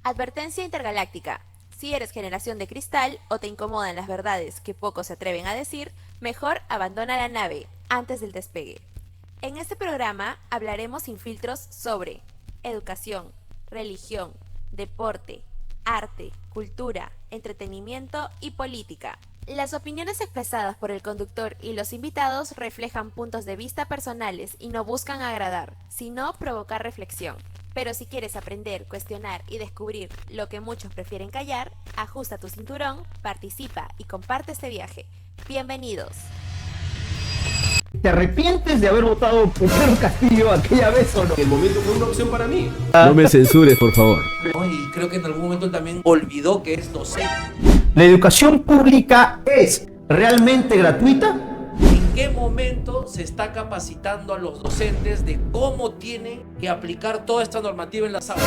Advertencia intergaláctica. Si eres generación de cristal o te incomodan las verdades que pocos se atreven a decir, mejor abandona la nave antes del despegue. En este programa hablaremos sin filtros sobre educación, religión, deporte, arte, cultura, entretenimiento y política. Las opiniones expresadas por el conductor y los invitados reflejan puntos de vista personales y no buscan agradar, sino provocar reflexión. Pero si quieres aprender, cuestionar y descubrir lo que muchos prefieren callar, ajusta tu cinturón, participa y comparte este viaje. Bienvenidos. ¿Te arrepientes de haber votado por Pedro Castillo aquella vez o no? El momento fue una opción para mí. No me censures, por favor. Y creo que en algún momento él también olvidó que es docente. ¿La educación pública es realmente gratuita? ¿En qué momento se está capacitando a los docentes de cómo tienen que aplicar toda esta normativa en las aulas?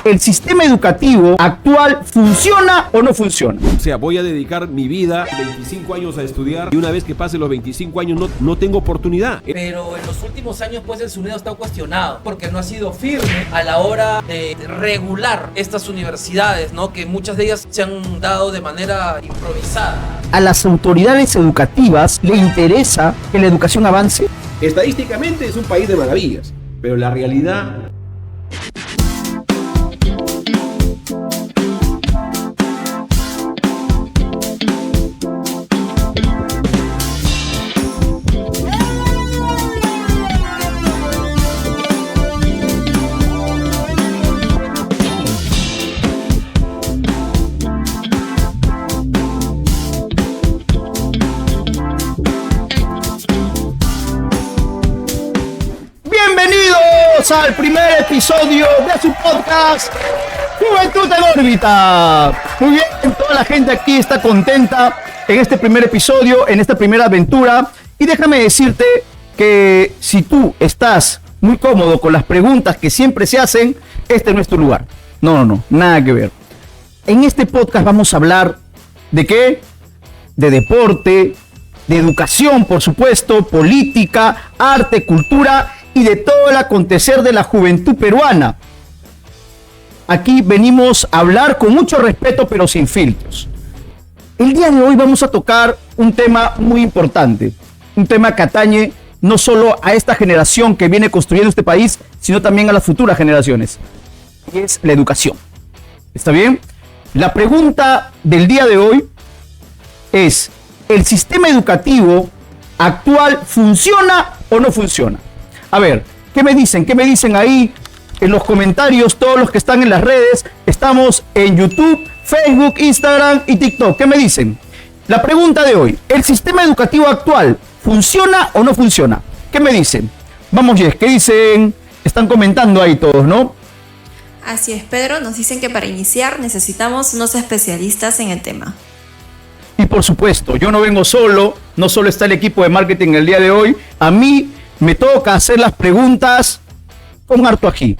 ¿El sistema educativo actual funciona o no funciona? O sea, voy a dedicar mi vida, 25 años a estudiar, y una vez que pase los 25 años no tengo oportunidad. Pero en los últimos años pues el SUNEDO está cuestionado porque no ha sido firme a la hora de regular estas universidades, ¿no? Que muchas de ellas se han dado de manera improvisada. ¿A las autoridades educativas le interesa que la educación avance? Estadísticamente es un país de maravillas, pero la realidad... Al primer episodio de su podcast Juventud en órbita. Muy bien, toda la gente aquí está contenta en este primer episodio, en esta primera aventura, y déjame decirte que si tú estás muy cómodo con las preguntas que siempre se hacen, este no es tu lugar. No, nada que ver. En este podcast vamos a hablar ¿de qué? De deporte, de educación, por supuesto, política, arte, cultura y de todo el acontecer de la juventud peruana. Aquí venimos a hablar con mucho respeto, pero sin filtros. El día de hoy vamos a tocar un tema muy importante, un tema que atañe no solo a esta generación que viene construyendo este país, sino también a las futuras generaciones, y es la educación. ¿Está bien? La pregunta del día de hoy es: ¿el sistema educativo actual funciona o no funciona? A ver, ¿qué me dicen? ¿Qué me dicen ahí en los comentarios? Todos los que están en las redes, estamos en YouTube, Facebook, Instagram y TikTok. ¿Qué me dicen? La pregunta de hoy: ¿el sistema educativo actual funciona o no funciona? ¿Qué me dicen? Vamos, Jess, ¿qué dicen? Están comentando ahí todos, ¿no? Así es, Pedro. Nos dicen que para iniciar necesitamos unos especialistas en el tema. Y por supuesto, yo no vengo solo, no solo está el equipo de marketing el día de hoy. A mí me toca hacer las preguntas con harto ají,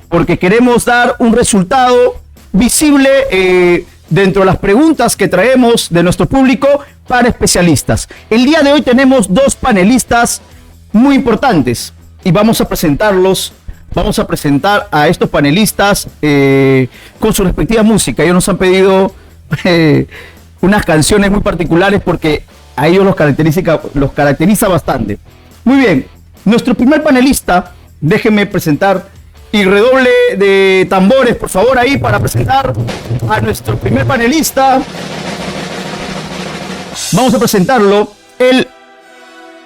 porque queremos dar un resultado visible dentro de las preguntas que traemos de nuestro público para especialistas. El día de hoy tenemos dos panelistas muy importantes y vamos a presentarlos. Vamos a presentar a estos panelistas con su respectiva música. Ellos nos han pedido unas canciones muy particulares porque a ellos los caracteriza bastante. Muy bien. Nuestro primer panelista, déjenme presentar, y redoble de tambores, por favor, ahí para presentar a nuestro primer panelista. Vamos a presentarlo. Él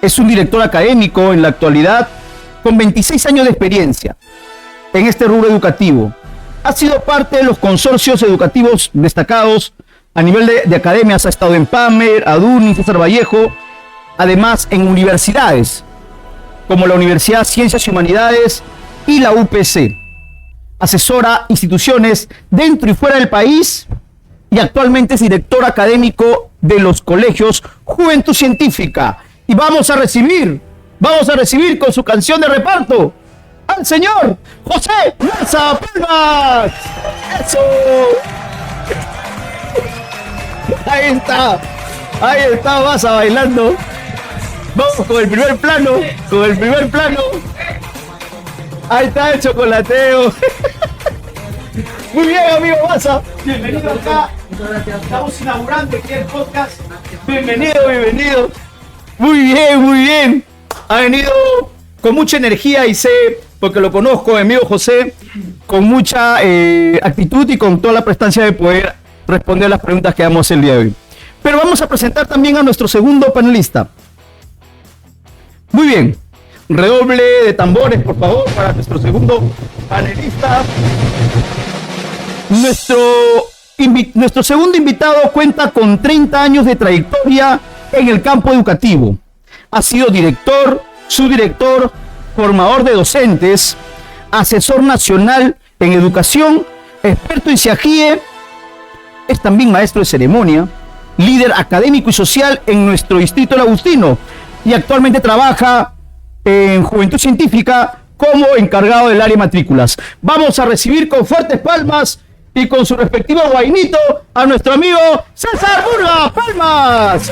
es un director académico en la actualidad, con 26 años de experiencia en este rubro educativo. Ha sido parte de los consorcios educativos destacados a nivel de academias. Ha estado en PAMER, ADUNI, César Vallejo, además en universidades como la Universidad de Ciencias y Humanidades y la UPC. Asesora instituciones dentro y fuera del país y actualmente es director académico de los colegios Juventud Científica. Y vamos a recibir con su canción de reparto al señor José Maza Palmas. ¡Eso! Ahí está Maza bailando. Vamos con el primer plano. Ahí está el chocolateo. Muy bien, amigo Baza. Bienvenido acá. Muchas gracias. Estamos inaugurando aquí el podcast. Bienvenido. Muy bien. Ha venido con mucha energía y sé, porque lo conozco, amigo José, con mucha actitud y con toda la prestancia de poder responder las preguntas que damos el día de hoy. Pero vamos a presentar también a nuestro segundo panelista. Muy bien. Redoble de tambores, por favor, para nuestro segundo panelista. Nuestro segundo invitado cuenta con 30 años de trayectoria en el campo educativo. Ha sido director, subdirector, formador de docentes, asesor nacional en educación, experto en CIAGIE, es también maestro de ceremonia, líder académico y social en nuestro distrito El Agustino y actualmente trabaja en Juventud Científica como encargado del área de matrículas. Vamos a recibir con fuertes palmas y con su respectivo guainito a nuestro amigo César Murga. ¡Palmas!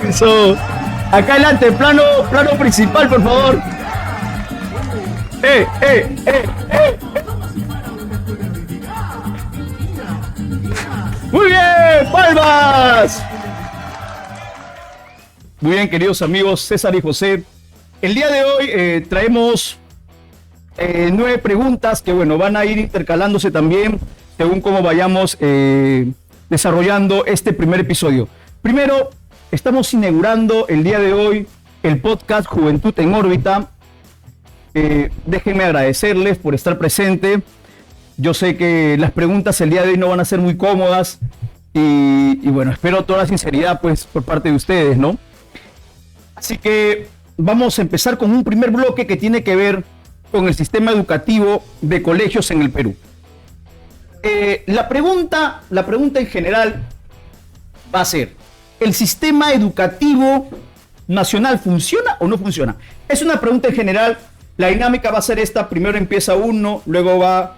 Eso. Acá adelante, plano principal, por favor. Muy bien, palmas. Muy bien, queridos amigos César y José. El día de hoy traemos 9 preguntas que, bueno, van a ir intercalándose también según cómo vayamos desarrollando este primer episodio. Primero, estamos inaugurando el día de hoy el podcast Juventud en órbita. Déjenme agradecerles por estar presente. Yo sé que las preguntas el día de hoy no van a ser muy cómodas y bueno, espero toda la sinceridad pues por parte de ustedes, ¿no? Así que vamos a empezar con un primer bloque que tiene que ver con el sistema educativo de colegios en el Perú. La pregunta en general va a ser: ¿el sistema educativo nacional funciona o no funciona? Es una pregunta en general. La dinámica va a ser esta: primero empieza uno, luego va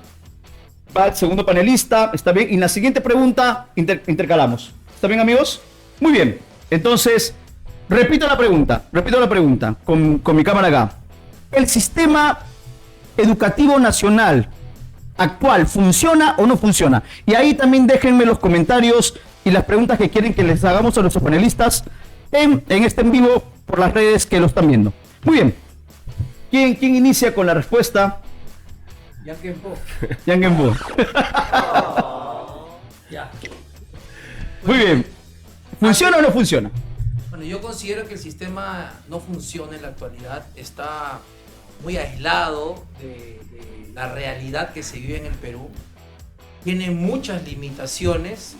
el segundo panelista, ¿está bien? Y en la siguiente pregunta intercalamos. ¿Está bien, amigos? Muy bien. Entonces, repito la pregunta con mi cámara acá. ¿El sistema educativo nacional actual funciona o no funciona? Y ahí también déjenme los comentarios y las preguntas que quieren que les hagamos a nuestros panelistas en este en vivo por las redes que lo están viendo. Muy bien. ¿Quién inicia con la respuesta? Yang Genpo. Muy bien. ¿Funciona o no funciona? Bueno, yo considero que el sistema no funciona en la actualidad. Está muy aislado de la realidad que se vive en el Perú. Tiene muchas limitaciones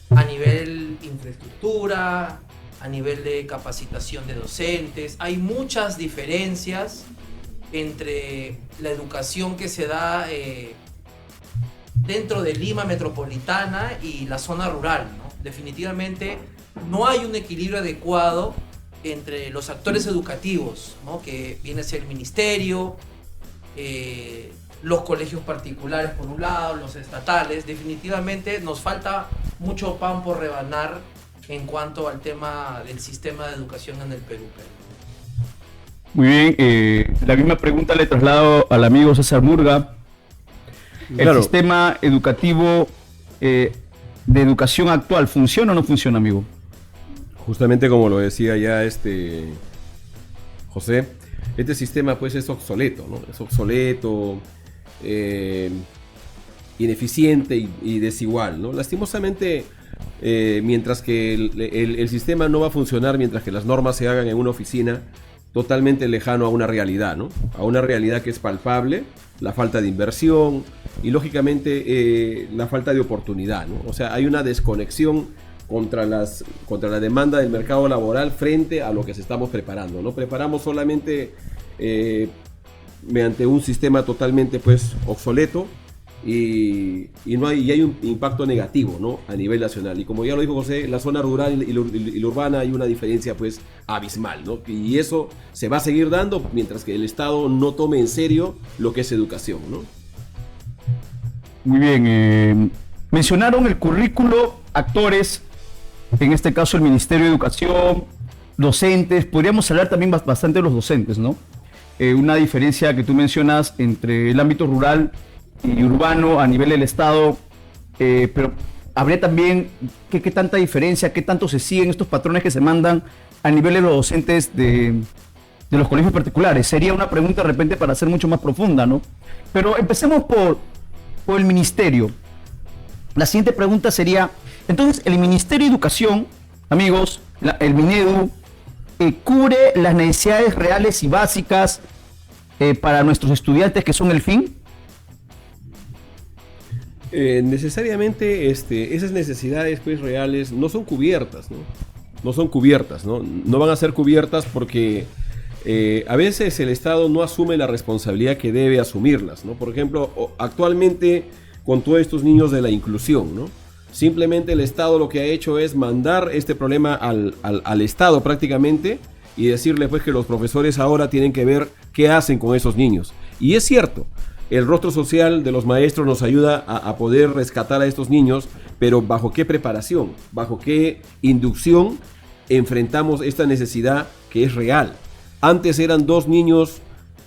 a nivel infraestructura, a nivel de capacitación de docentes. Hay muchas diferencias entre la educación que se da dentro de Lima metropolitana y la zona rural, ¿no? Definitivamente no hay un equilibrio adecuado entre los actores educativos, ¿no? Que viene a ser el ministerio, los colegios particulares por un lado, los estatales. Definitivamente nos falta mucho pan por rebanar en cuanto al tema del sistema de educación en el Perú. Muy bien, la misma pregunta le traslado al amigo César Murga. ¿El sistema educativo de educación actual funciona o no funciona, amigo? Justamente como lo decía ya José, este sistema pues es obsoleto, ¿no? Es obsoleto, ineficiente y desigual, ¿no? Lastimosamente, mientras que el sistema no va a funcionar mientras que las normas se hagan en una oficina, totalmente lejano a una realidad, ¿no? A una realidad que es palpable, la falta de inversión y lógicamente la falta de oportunidad, ¿no? O sea, hay una desconexión contra la demanda del mercado laboral frente a lo que se estamos preparando, ¿no? Preparamos solamente mediante un sistema totalmente pues obsoleto y hay un impacto negativo, ¿no? A nivel nacional. Y como ya lo dijo José, la zona rural y la urbana hay una diferencia pues abismal, ¿no? Y eso se va a seguir dando mientras que el Estado no tome en serio lo que es educación, ¿no? Muy bien. Mencionaron el currículo, actores, en este caso el Ministerio de Educación, docentes. Podríamos hablar también bastante de los docentes, ¿no? una diferencia que tú mencionas entre el ámbito rural y urbano a nivel del Estado, pero habría también qué tanta diferencia, qué tanto se siguen estos patrones que se mandan a nivel de los docentes de los colegios particulares. Sería una pregunta de repente para ser mucho más profunda, ¿no? Pero empecemos por el ministerio. La siguiente pregunta sería, entonces, el Ministerio de Educación, amigos, el Minedu, ¿cubre las necesidades reales y básicas para nuestros estudiantes que son el fin? Necesariamente esas necesidades pues reales no son cubiertas, ¿no? No son cubiertas, ¿no? No van a ser cubiertas porque a veces el Estado no asume la responsabilidad que debe asumirlas, ¿no? Por ejemplo, actualmente con todos estos niños de la inclusión, ¿no? Simplemente el Estado lo que ha hecho es mandar este problema al Estado prácticamente y decirle pues que los profesores ahora tienen que ver qué hacen con esos niños. Y es cierto, el rostro social de los maestros nos ayuda a poder rescatar a estos niños, pero ¿bajo qué preparación? ¿Bajo qué inducción enfrentamos esta necesidad que es real? Antes eran 2 niños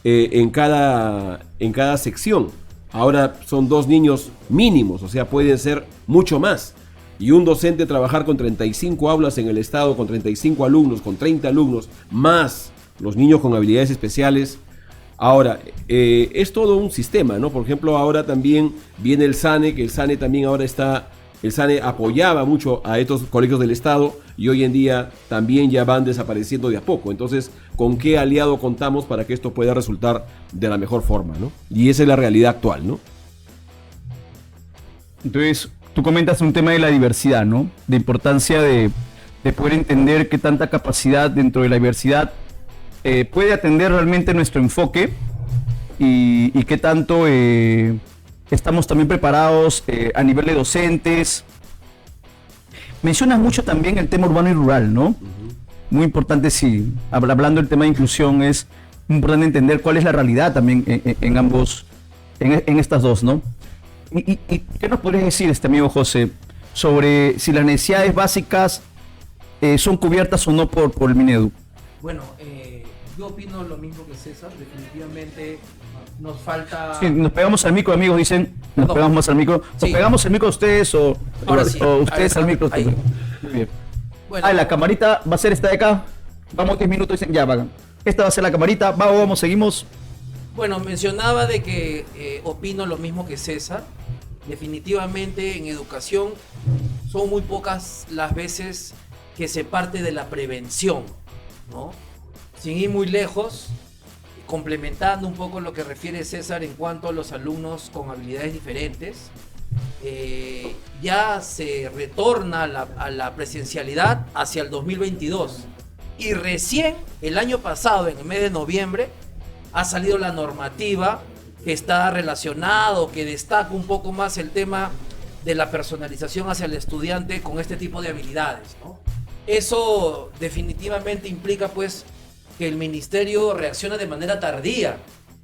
en cada sección. Ahora son 2 niños mínimos, o sea, pueden ser mucho más. Y un docente trabajar con 35 aulas en el estado, con 35 alumnos, con 30 alumnos, más los niños con habilidades especiales. Ahora, es todo un sistema, ¿no? Por ejemplo, ahora también viene el SANE, que el SANE también ahora el SANE apoyaba mucho a estos colegios del estado y hoy en día también ya van desapareciendo de a poco. Entonces, ¿con qué aliado contamos para que esto pueda resultar de la mejor forma, ¿no? Y esa es la realidad actual, ¿no? Entonces, tú comentas un tema de la diversidad, ¿no? De importancia de poder entender qué tanta capacidad dentro de la diversidad puede atender realmente nuestro enfoque y qué tanto estamos también preparados a nivel de docentes. Mencionas mucho también el tema urbano y rural, ¿no? Muy importante, sí, hablando del tema de inclusión, es importante entender cuál es la realidad también en ambos, en estas dos, ¿no? ¿Y qué nos podrías decir, amigo José, sobre si las necesidades básicas son cubiertas o no por el Minedu? Bueno, yo opino lo mismo que César. Definitivamente nos falta... Sí, nos pegamos al micro, amigos, dicen. Nos No. pegamos al micro. ¿Nos Sí. pegamos el micro a ustedes o Ahora sí. ustedes Ahí, al micro? ahí. Muy bien. Bueno, La camarita va a ser esta de acá. Vamos 10 minutos, dicen, ya, vagan. Esta va a ser la camarita. Vamos, seguimos. Bueno, mencionaba de que opino lo mismo que César. Definitivamente en educación son muy pocas las veces que se parte de la prevención, ¿no? Sin ir muy lejos, complementando un poco lo que refiere César en cuanto a los alumnos con habilidades diferentes, ya se retorna a la presencialidad hacia el 2022 y recién el año pasado, en el mes de noviembre, ha salido la normativa que está relacionado, que destaca un poco más el tema de la personalización hacia el estudiante con este tipo de habilidades, ¿no? Eso definitivamente implica pues que el ministerio reacciona de manera tardía,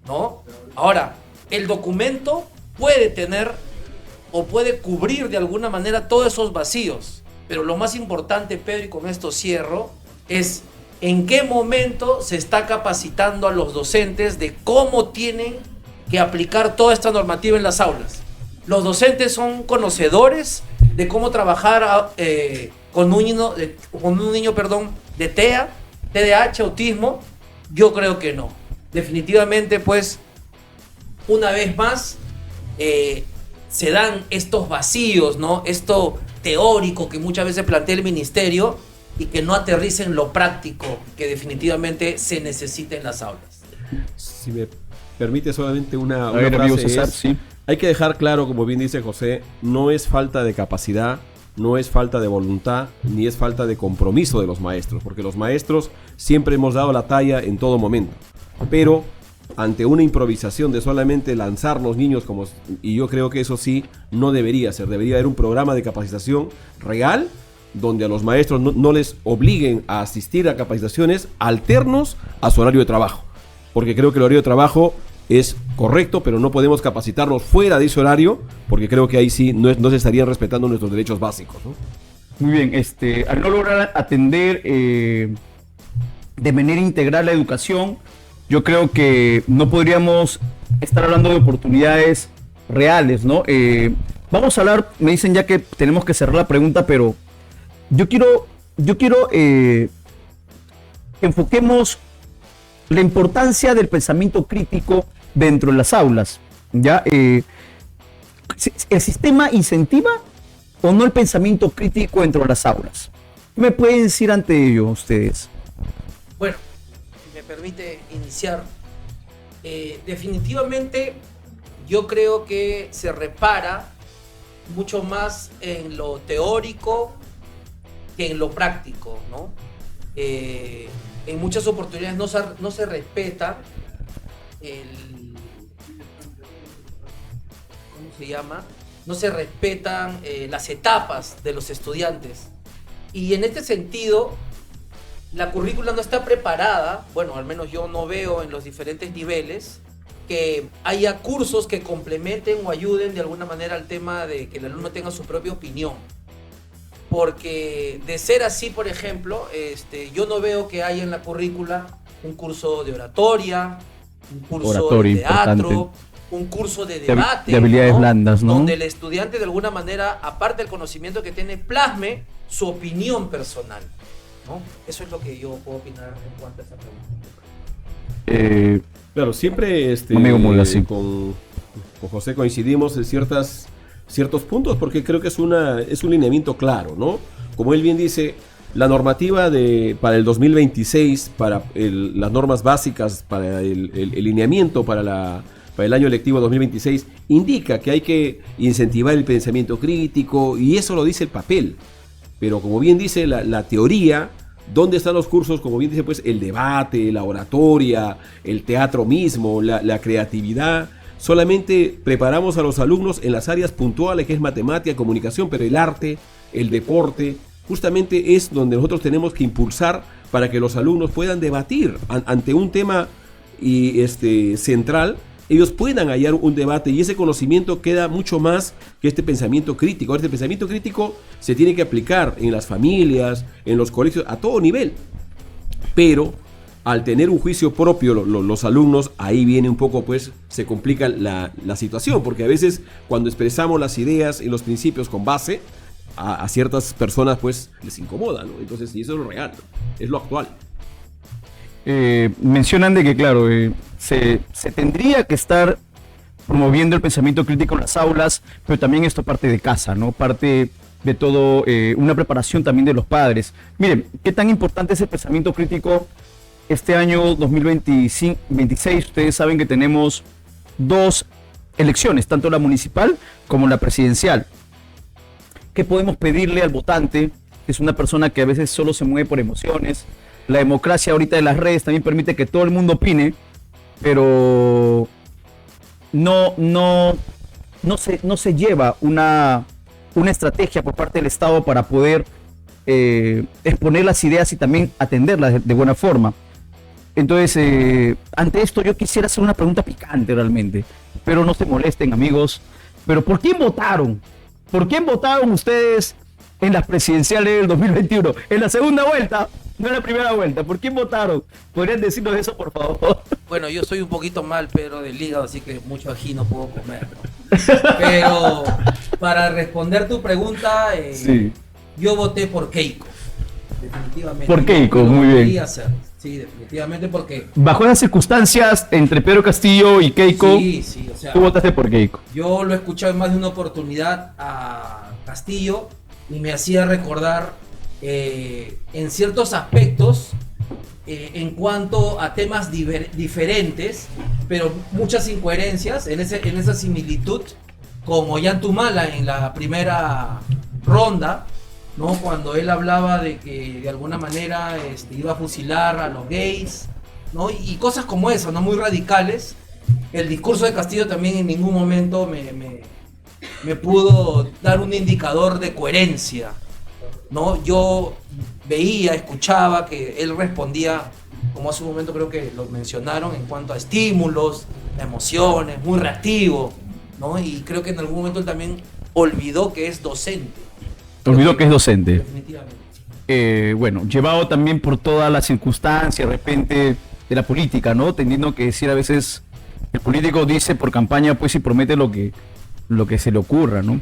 ¿no? Ahora, el documento puede tener o puede cubrir de alguna manera todos esos vacíos, pero lo más importante, Pedro, y con esto cierro, es en qué momento se está capacitando a los docentes de cómo tienen que aplicar toda esta normativa en las aulas. Los docentes son conocedores de cómo trabajar con un niño de TEA, TDAH, autismo. Yo creo que no. Definitivamente, pues, una vez más, se dan estos vacíos, ¿no? Esto teórico que muchas veces plantea el ministerio y que no aterriza en lo práctico que definitivamente se necesita en las aulas. Si me permite solamente una ver, frase, amigo César, sí. Hay que dejar claro, como bien dice José, no es falta de capacidad, no es falta de voluntad, ni es falta de compromiso de los maestros, porque los maestros siempre hemos dado la talla en todo momento. Pero ante una improvisación de solamente lanzar los niños, y yo creo que eso sí no debería ser, debería haber un programa de capacitación real, donde a los maestros no les obliguen a asistir a capacitaciones alternos a su horario de trabajo, porque creo que el horario de trabajo es correcto, pero no podemos capacitarlos fuera de ese horario, porque creo que ahí sí no se estarían respetando nuestros derechos básicos, ¿no? Muy bien, al no lograr atender de manera integral la educación, yo creo que no podríamos estar hablando de oportunidades reales, ¿no? Vamos a hablar, me dicen ya que tenemos que cerrar la pregunta, pero yo quiero que enfoquemos la importancia del pensamiento crítico dentro de las aulas, ¿ya? ¿El sistema incentiva o no el pensamiento crítico dentro de las aulas? ¿Qué me pueden decir ante ello ustedes? Bueno, si me permite iniciar, definitivamente yo creo que se repara mucho más en lo teórico que en lo práctico, ¿no? En muchas oportunidades no se respeta ¿cómo se llama? No se respetan las etapas de los estudiantes. Y en este sentido, la currícula no está preparada, bueno, al menos yo no veo en los diferentes niveles, que haya cursos que complementen o ayuden de alguna manera al tema de que el alumno tenga su propia opinión. Porque de ser así, por ejemplo, yo no veo que haya en la currícula un curso de oratoria, un curso de teatro, importante. Un curso de debate, de habilidades blandas, ¿no? Donde el estudiante de alguna manera, aparte del conocimiento que tiene, plasme su opinión personal, ¿no? Eso es lo que yo puedo opinar en cuanto a esa pregunta. Claro, siempre amigo Mula, sí. con José coincidimos en ciertos puntos, porque creo que es un lineamiento claro, ¿no? Como él bien dice, la normativa para el 2026, para las normas básicas, para el lineamiento para el año lectivo 2026, indica que hay que incentivar el pensamiento crítico, y eso lo dice el papel. Pero como bien dice la teoría, ¿dónde están los cursos? Como bien dice, pues el debate, la oratoria, el teatro mismo, la creatividad. Solamente preparamos a los alumnos en las áreas puntuales, que es matemática, comunicación, pero el arte, el deporte, justamente es donde nosotros tenemos que impulsar para que los alumnos puedan debatir ante un tema central. Ellos puedan hallar un debate, y ese conocimiento queda mucho más que este pensamiento crítico. Este pensamiento crítico se tiene que aplicar en las familias, en los colegios, a todo nivel. Pero al tener un juicio propio los alumnos, ahí viene un poco, pues, se complica la situación, porque a veces cuando expresamos las ideas y los principios con base, a ciertas personas, pues, les incomoda, ¿no? Entonces, y eso es lo real, ¿no? Es lo actual. Mencionan de que, claro, se tendría que estar promoviendo el pensamiento crítico en las aulas, pero también esto parte de casa, ¿no? Parte de todo, una preparación también de los padres. Miren, ¿qué tan importante es el pensamiento crítico este año 2026? Ustedes saben que tenemos 2 elecciones, tanto la municipal como la presidencial. ¿Qué podemos pedirle al votante, que es una persona que a veces solo se mueve por emociones? La democracia ahorita de las redes también permite que todo el mundo opine, pero no se lleva una estrategia por parte del Estado para poder exponer las ideas y también atenderlas de buena forma. Entonces, ante esto yo quisiera hacer una pregunta picante realmente, pero no se molesten, amigos. Pero ¿por quién votaron? ¿Por quién votaron ustedes en las presidenciales del 2021? En la segunda vuelta, no en la primera vuelta. ¿Por quién votaron? ¿Podrían decirnos eso, por favor? Bueno, yo soy un poquito mal, Pedro, del hígado, así que mucho ají no puedo comer, ¿no? Pero para responder tu pregunta, sí. Yo voté por Keiko. Definitivamente. Por Keiko, muy bien. Hacer. Sí, definitivamente, porque bajo esas circunstancias, entre Pedro Castillo y Keiko, sí, o sea, tú votaste por Keiko. Yo lo he escuchado en más de una oportunidad a Castillo y me hacía recordar en ciertos aspectos, en cuanto a temas diferentes, pero muchas incoherencias en esa similitud con Ollantumala en la primera ronda, ¿no? Cuando él hablaba de que de alguna manera iba a fusilar a los gays, ¿no? Y cosas como esas, ¿no? Muy radicales. El discurso de Castillo también en ningún momento me pudo dar un indicador de coherencia, ¿no? Yo veía, escuchaba que él respondía, como hace un momento creo que lo mencionaron, en cuanto a estímulos, emociones, muy reactivo, ¿no? Y creo que en algún momento él también olvidó que es docente. Olvidó que es docente. Definitivamente. Bueno, llevado también por todas las circunstancias, de repente la política, ¿no? Tendiendo que decir a veces, el político dice por campaña, pues, y promete lo que se le ocurra, ¿no?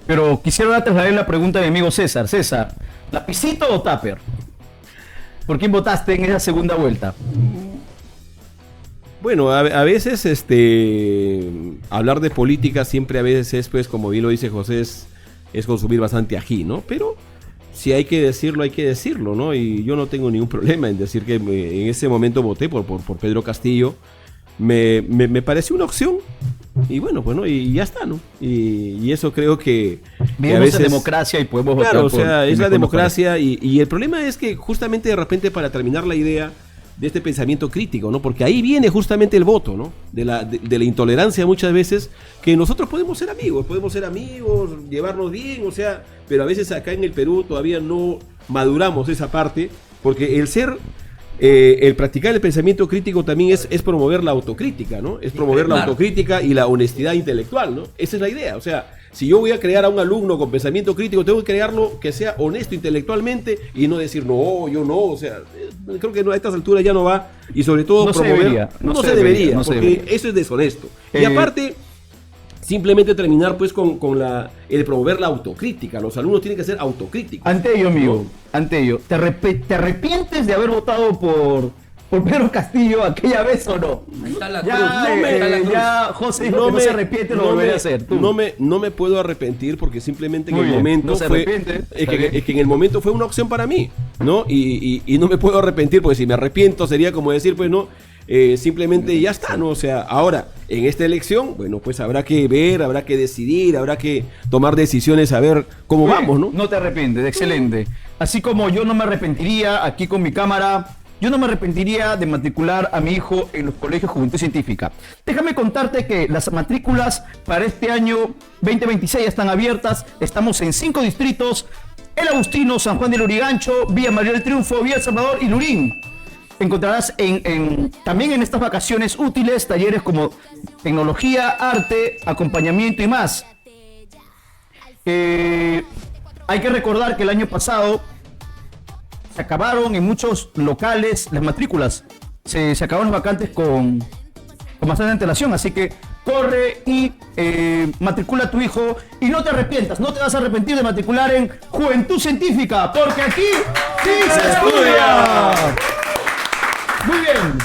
Pero quisiera ahora trasladar la pregunta de mi amigo César. César, ¿lapicito o tupper? ¿Por quién votaste en esa segunda vuelta? Bueno, a veces hablar de política siempre a veces es, pues, como bien lo dice José, es consumir bastante ají, ¿no? Pero si hay que decirlo, ¿no? Y yo no tengo ningún problema en decir que en ese momento voté por Pedro Castillo. Me pareció una opción. Y bueno, pues no, y ya está, ¿no? Y eso creo que a veces... democracia y podemos votar. Claro, o sea, por es la mejor democracia y el problema es que justamente de repente para terminar la idea de este pensamiento crítico, ¿no? Porque ahí viene justamente el voto, ¿no? De la intolerancia muchas veces, que nosotros podemos ser amigos, llevarnos bien, o sea, pero a veces acá en el Perú todavía no maduramos esa parte, porque el practicar el pensamiento crítico también es promover la autocrítica, ¿no? Es promover la autocrítica y la honestidad intelectual, ¿no? Esa es la idea, o sea, si yo voy a crear a un alumno con pensamiento crítico, tengo que crearlo que sea honesto intelectualmente y no decir, no, yo no, o sea, creo que a estas alturas ya no va, y sobre todo no promover... No se debería, porque eso es deshonesto. Y aparte... Simplemente terminar pues con el promover la autocrítica. Los alumnos tienen que ser autocríticos. Ante ello, amigo, ante ello, ¿te arrepientes de haber votado por Pedro Castillo aquella vez o no? Ahí está la Ya, cruz. ya José dijo que no se arrepiente, lo volveré a hacer. Tú. No me puedo arrepentir porque simplemente en Muy el bien, momento no se fue... arrepiente, Es que en el momento fue una opción para mí, ¿no? Y no me puedo arrepentir porque si me arrepiento sería como decir, pues no... simplemente ya está, ¿no? O sea, ahora, en esta elección, bueno, pues habrá que ver, habrá que decidir, habrá que tomar decisiones a ver cómo vamos, ¿no? No te arrepientes, excelente. Así como yo no me arrepentiría, aquí con mi cámara, yo no me arrepentiría de matricular a mi hijo en los colegios Juventud Científica. Déjame contarte que las matrículas para este año 2026 ya están abiertas. Estamos en 5 distritos: El Agustino, San Juan del Lurigancho, Villa María del Triunfo, Villa El Salvador y Lurín. Encontrarás también en estas vacaciones útiles talleres como tecnología, arte, acompañamiento y más. Hay que recordar que el año pasado se acabaron en muchos locales las matrículas. Se acabaron las vacantes con bastante antelación, así que corre y matricula a tu hijo y no te arrepientas, no te vas a arrepentir de matricular en Juventud Científica, porque aquí sí se estudia. Muy bien,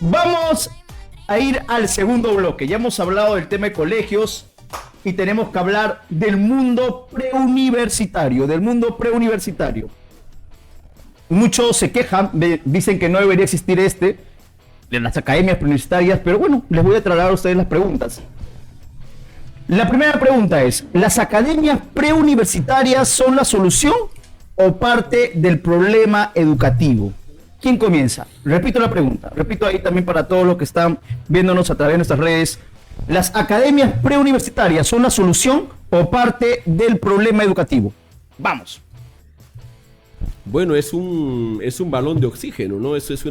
vamos a ir al segundo bloque. Ya hemos hablado del tema de colegios y tenemos que hablar del mundo preuniversitario, Muchos se quejan, dicen que no debería existir de las academias preuniversitarias, pero bueno, les voy a trasladar a ustedes las preguntas. La primera pregunta es: ¿las academias preuniversitarias son la solución o parte del problema educativo? ¿Quién comienza? Repito la pregunta, repito ahí también para todos los que están viéndonos a través de nuestras redes. ¿Las academias preuniversitarias son la solución o parte del problema educativo? Vamos. Bueno, es un balón de oxígeno, ¿no? Eso es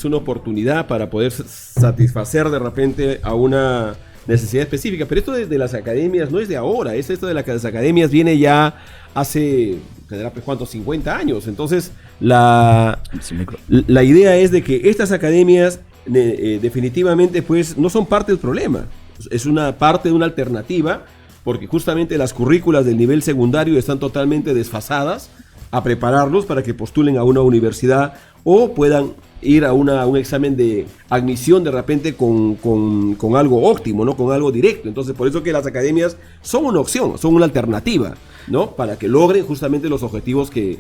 una oportunidad para poder satisfacer de repente a una necesidad específica. Pero esto de las academias no es de ahora, esto de las academias viene ya hace, ¿cuántos? 50 años. Entonces, la idea es de que estas academias definitivamente pues no son parte del problema, es una parte de una alternativa, porque justamente las currículas del nivel secundario están totalmente desfasadas a prepararlos para que postulen a una universidad o puedan ir a un examen de admisión de repente con algo óptimo, ¿no? Con algo directo. Entonces, por eso que las academias son una opción, son una alternativa, ¿no? Para que logren justamente los objetivos que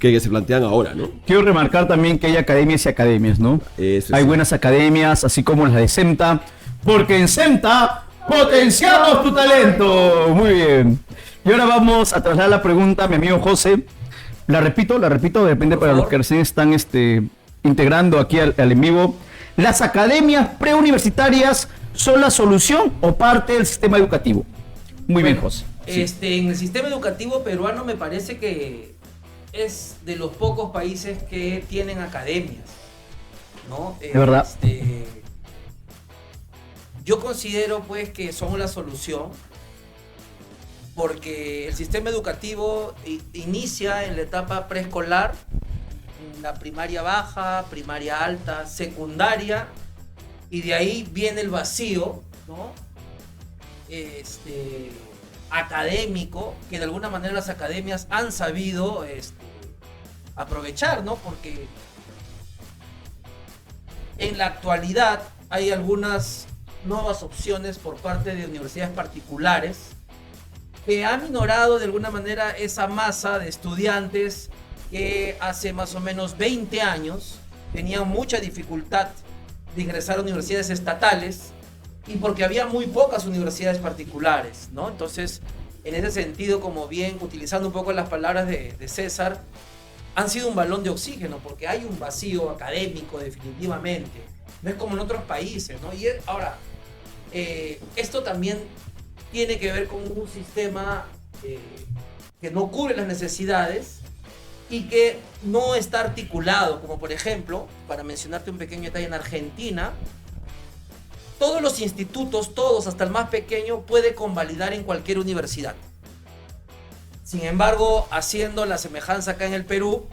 se plantean ahora, ¿no? Quiero remarcar también que hay academias y academias, ¿no? Hay buenas academias, así como las de SEMTA, porque en SEMTA potenciamos tu talento. Muy bien. Y ahora vamos a trasladar la pregunta a mi amigo José. La repito, depende para los que recién están integrando aquí al en vivo. ¿Las academias preuniversitarias son la solución o parte del sistema educativo? Muy bien, José. En el sistema educativo peruano me parece que es de los pocos países que tienen academias, ¿no? De verdad. Yo considero pues que son la solución, porque el sistema educativo inicia en la etapa preescolar, en la primaria baja, primaria alta, secundaria, y de ahí viene el vacío, ¿no? Académico, que de alguna manera las academias han sabido aprovechar, ¿no? Porque en la actualidad hay algunas nuevas opciones por parte de universidades particulares que han minorado de alguna manera esa masa de estudiantes que hace más o menos 20 años tenían mucha dificultad de ingresar a universidades estatales y porque había muy pocas universidades particulares, ¿no? Entonces, en ese sentido, como bien utilizando un poco las palabras de César, han sido un balón de oxígeno porque hay un vacío académico definitivamente. No es como en otros países, ¿no? Y ahora, esto también tiene que ver con un sistema que no cubre las necesidades y que no está articulado, como por ejemplo, para mencionarte un pequeño detalle, en Argentina, todos los institutos, todos, hasta el más pequeño, puede convalidar en cualquier universidad. Sin embargo, haciendo la semejanza acá en el Perú,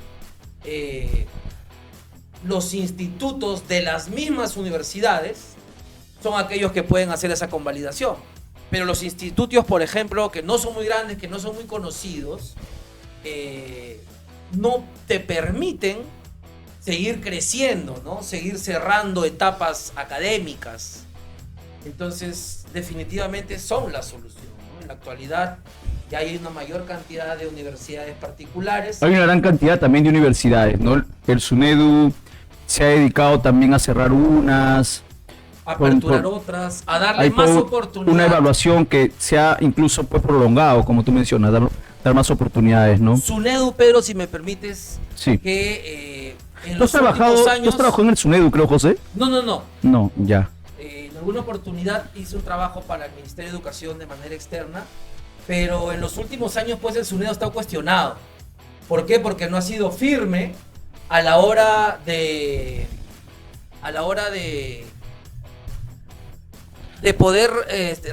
los institutos de las mismas universidades son aquellos que pueden hacer esa convalidación. Pero los institutos, por ejemplo, que no son muy grandes, que no son muy conocidos, no te permiten seguir creciendo, ¿no? Seguir cerrando etapas académicas. Entonces, definitivamente son la solución, ¿no? En la actualidad ya hay una mayor cantidad de universidades particulares. Hay una gran cantidad también de universidades, ¿no? El SUNEDU se ha dedicado también a cerrar unas, a aperturar otras, a darle más oportunidades. Una evaluación que se ha incluso pues prolongado, como tú mencionas, dar más oportunidades, ¿no? SUNEDU, Pedro, si me permites, sí. Que en ¿Tú los últimos años... ¿Tú has trabajado en el SUNEDU, creo, José? No. No, ya. En alguna oportunidad hice un trabajo para el Ministerio de Educación de manera externa, pero en los últimos años pues el SUNEDU está cuestionado. ¿Por qué? Porque no ha sido firme a la hora de poder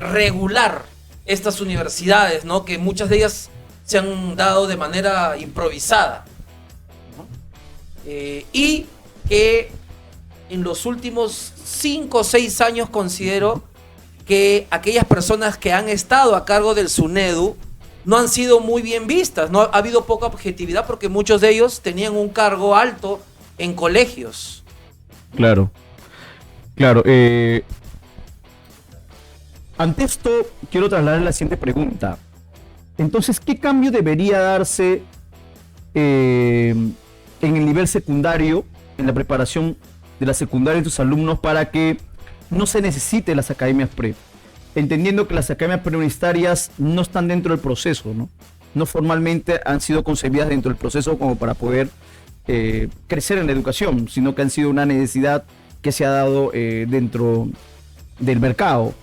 regular estas universidades, ¿no? Que muchas de ellas se han dado de manera improvisada, ¿no? Y que en los últimos 5 o 6 años considero que aquellas personas que han estado a cargo del SUNEDU no han sido muy bien vistas, no ha habido poca objetividad porque muchos de ellos tenían un cargo alto en colegios. Claro. Ante esto, quiero trasladar la siguiente pregunta. Entonces, ¿qué cambio debería darse en el nivel secundario, en la preparación de la secundaria de tus alumnos para que no se necesite las academias pre? Entendiendo que las academias preuniversitarias no están dentro del proceso, ¿no? No formalmente han sido concebidas dentro del proceso como para poder crecer en la educación, sino que han sido una necesidad que se ha dado dentro del mercado.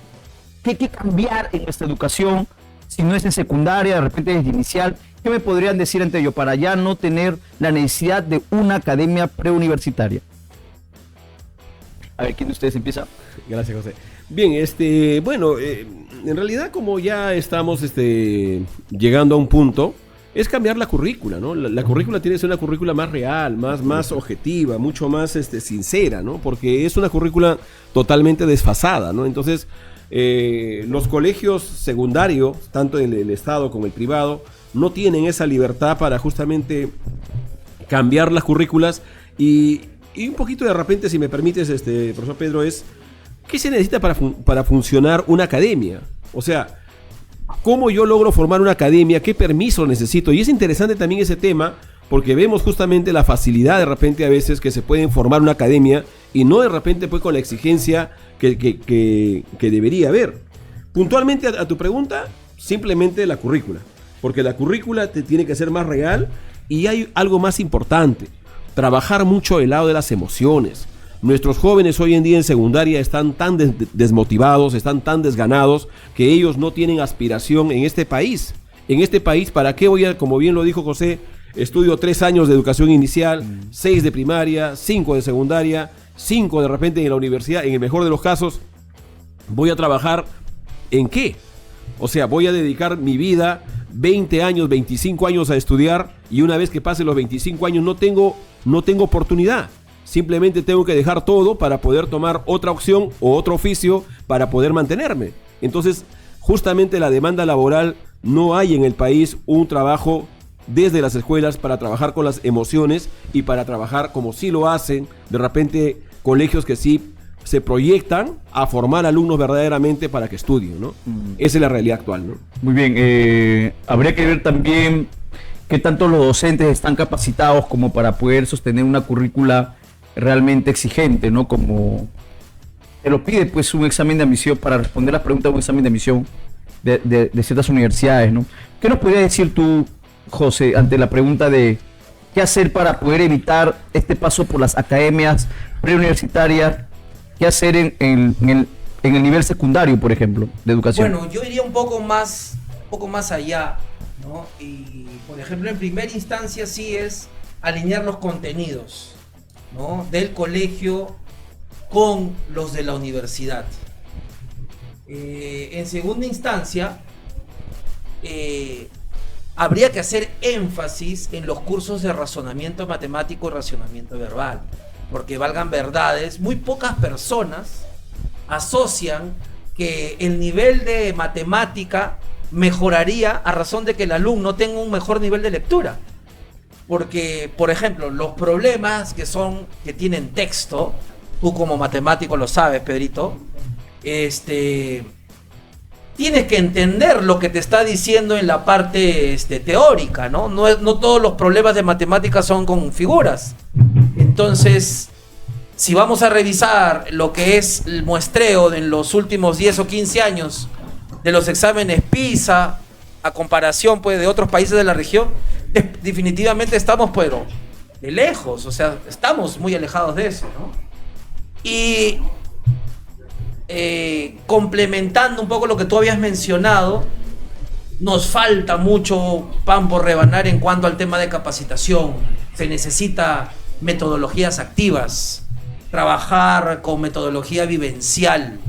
¿Qué hay que cambiar en nuestra educación? Si no es en secundaria, de repente es inicial. ¿Qué me podrían decir ante ello para ya no tener la necesidad de una academia preuniversitaria? A ver, ¿quién de ustedes empieza? Gracias, José. Bien, en realidad como ya estamos llegando a un punto, es cambiar la currícula, ¿no? La currícula tiene que ser una currícula más real, más objetiva, mucho más sincera, ¿no? Porque es una currícula totalmente desfasada, ¿no? Entonces, los colegios secundarios, tanto en el Estado como el privado, no tienen esa libertad para justamente cambiar las currículas y un poquito de repente, si me permites, profesor Pedro, es ¿qué se necesita para funcionar una academia? O sea, ¿cómo yo logro formar una academia? ¿Qué permiso necesito? Y es interesante también ese tema porque vemos justamente la facilidad de repente a veces que se pueden formar una academia y no de repente pues con la exigencia que debería haber. Puntualmente a tu pregunta, simplemente la currícula, porque la currícula te tiene que ser más real y hay algo más importante, trabajar mucho el lado de las emociones. Nuestros jóvenes hoy en día en secundaria están tan desmotivados, están tan desganados que ellos no tienen aspiración en este país. En este país, ¿para qué voy a, como bien lo dijo José, estudio 3 años de educación inicial, 6 de primaria, 5 de secundaria, 5 de repente en la universidad, en el mejor de los casos, voy a trabajar ¿en qué? O sea, voy a dedicar mi vida 20 años, 25 años a estudiar y una vez que pasen los 25 años no tengo no tengo oportunidad. Simplemente tengo que dejar todo para poder tomar otra opción o otro oficio para poder mantenerme. Entonces, justamente la demanda laboral, no hay en el país un trabajo desde las escuelas para trabajar con las emociones y para trabajar como sí lo hacen de repente colegios que sí se proyectan a formar alumnos verdaderamente para que estudien, ¿no? Esa es la realidad actual, ¿no? Muy bien, habría que ver también qué tanto los docentes están capacitados como para poder sostener una currícula realmente exigente, ¿no? Como te lo pide pues un examen de admisión para responder las preguntas de un examen de admisión de ciertas universidades, ¿no? ¿Qué nos podrías decir tú, José, ante la pregunta de qué hacer para poder evitar este paso por las academias preuniversitarias? ¿Qué hacer en el nivel secundario, por ejemplo, de educación? Bueno, yo iría un poco más allá, ¿no? Y, por ejemplo, en primera instancia sí es alinear los contenidos, ¿no?, del colegio con los de la universidad. En segunda instancia, habría que hacer énfasis en los cursos de razonamiento matemático y razonamiento verbal, porque valgan verdades, muy pocas personas asocian que el nivel de matemática mejoraría a razón de que el alumno tenga un mejor nivel de lectura. Porque, por ejemplo, los problemas que tienen texto, tú como matemático lo sabes, Pedrito, tienes que entender lo que te está diciendo en la parte teórica, ¿no? No todos los problemas de matemáticas son con figuras. Entonces, si vamos a revisar lo que es el muestreo en los últimos 10 o 15 años de los exámenes PISA, a comparación pues de otros países de la región, definitivamente estamos pero de lejos, o sea, estamos muy alejados de eso, ¿no? Y complementando un poco lo que tú habías mencionado, nos falta mucho pan por rebanar en cuanto al tema de capacitación. Se necesita metodologías activas, trabajar con metodología vivencial,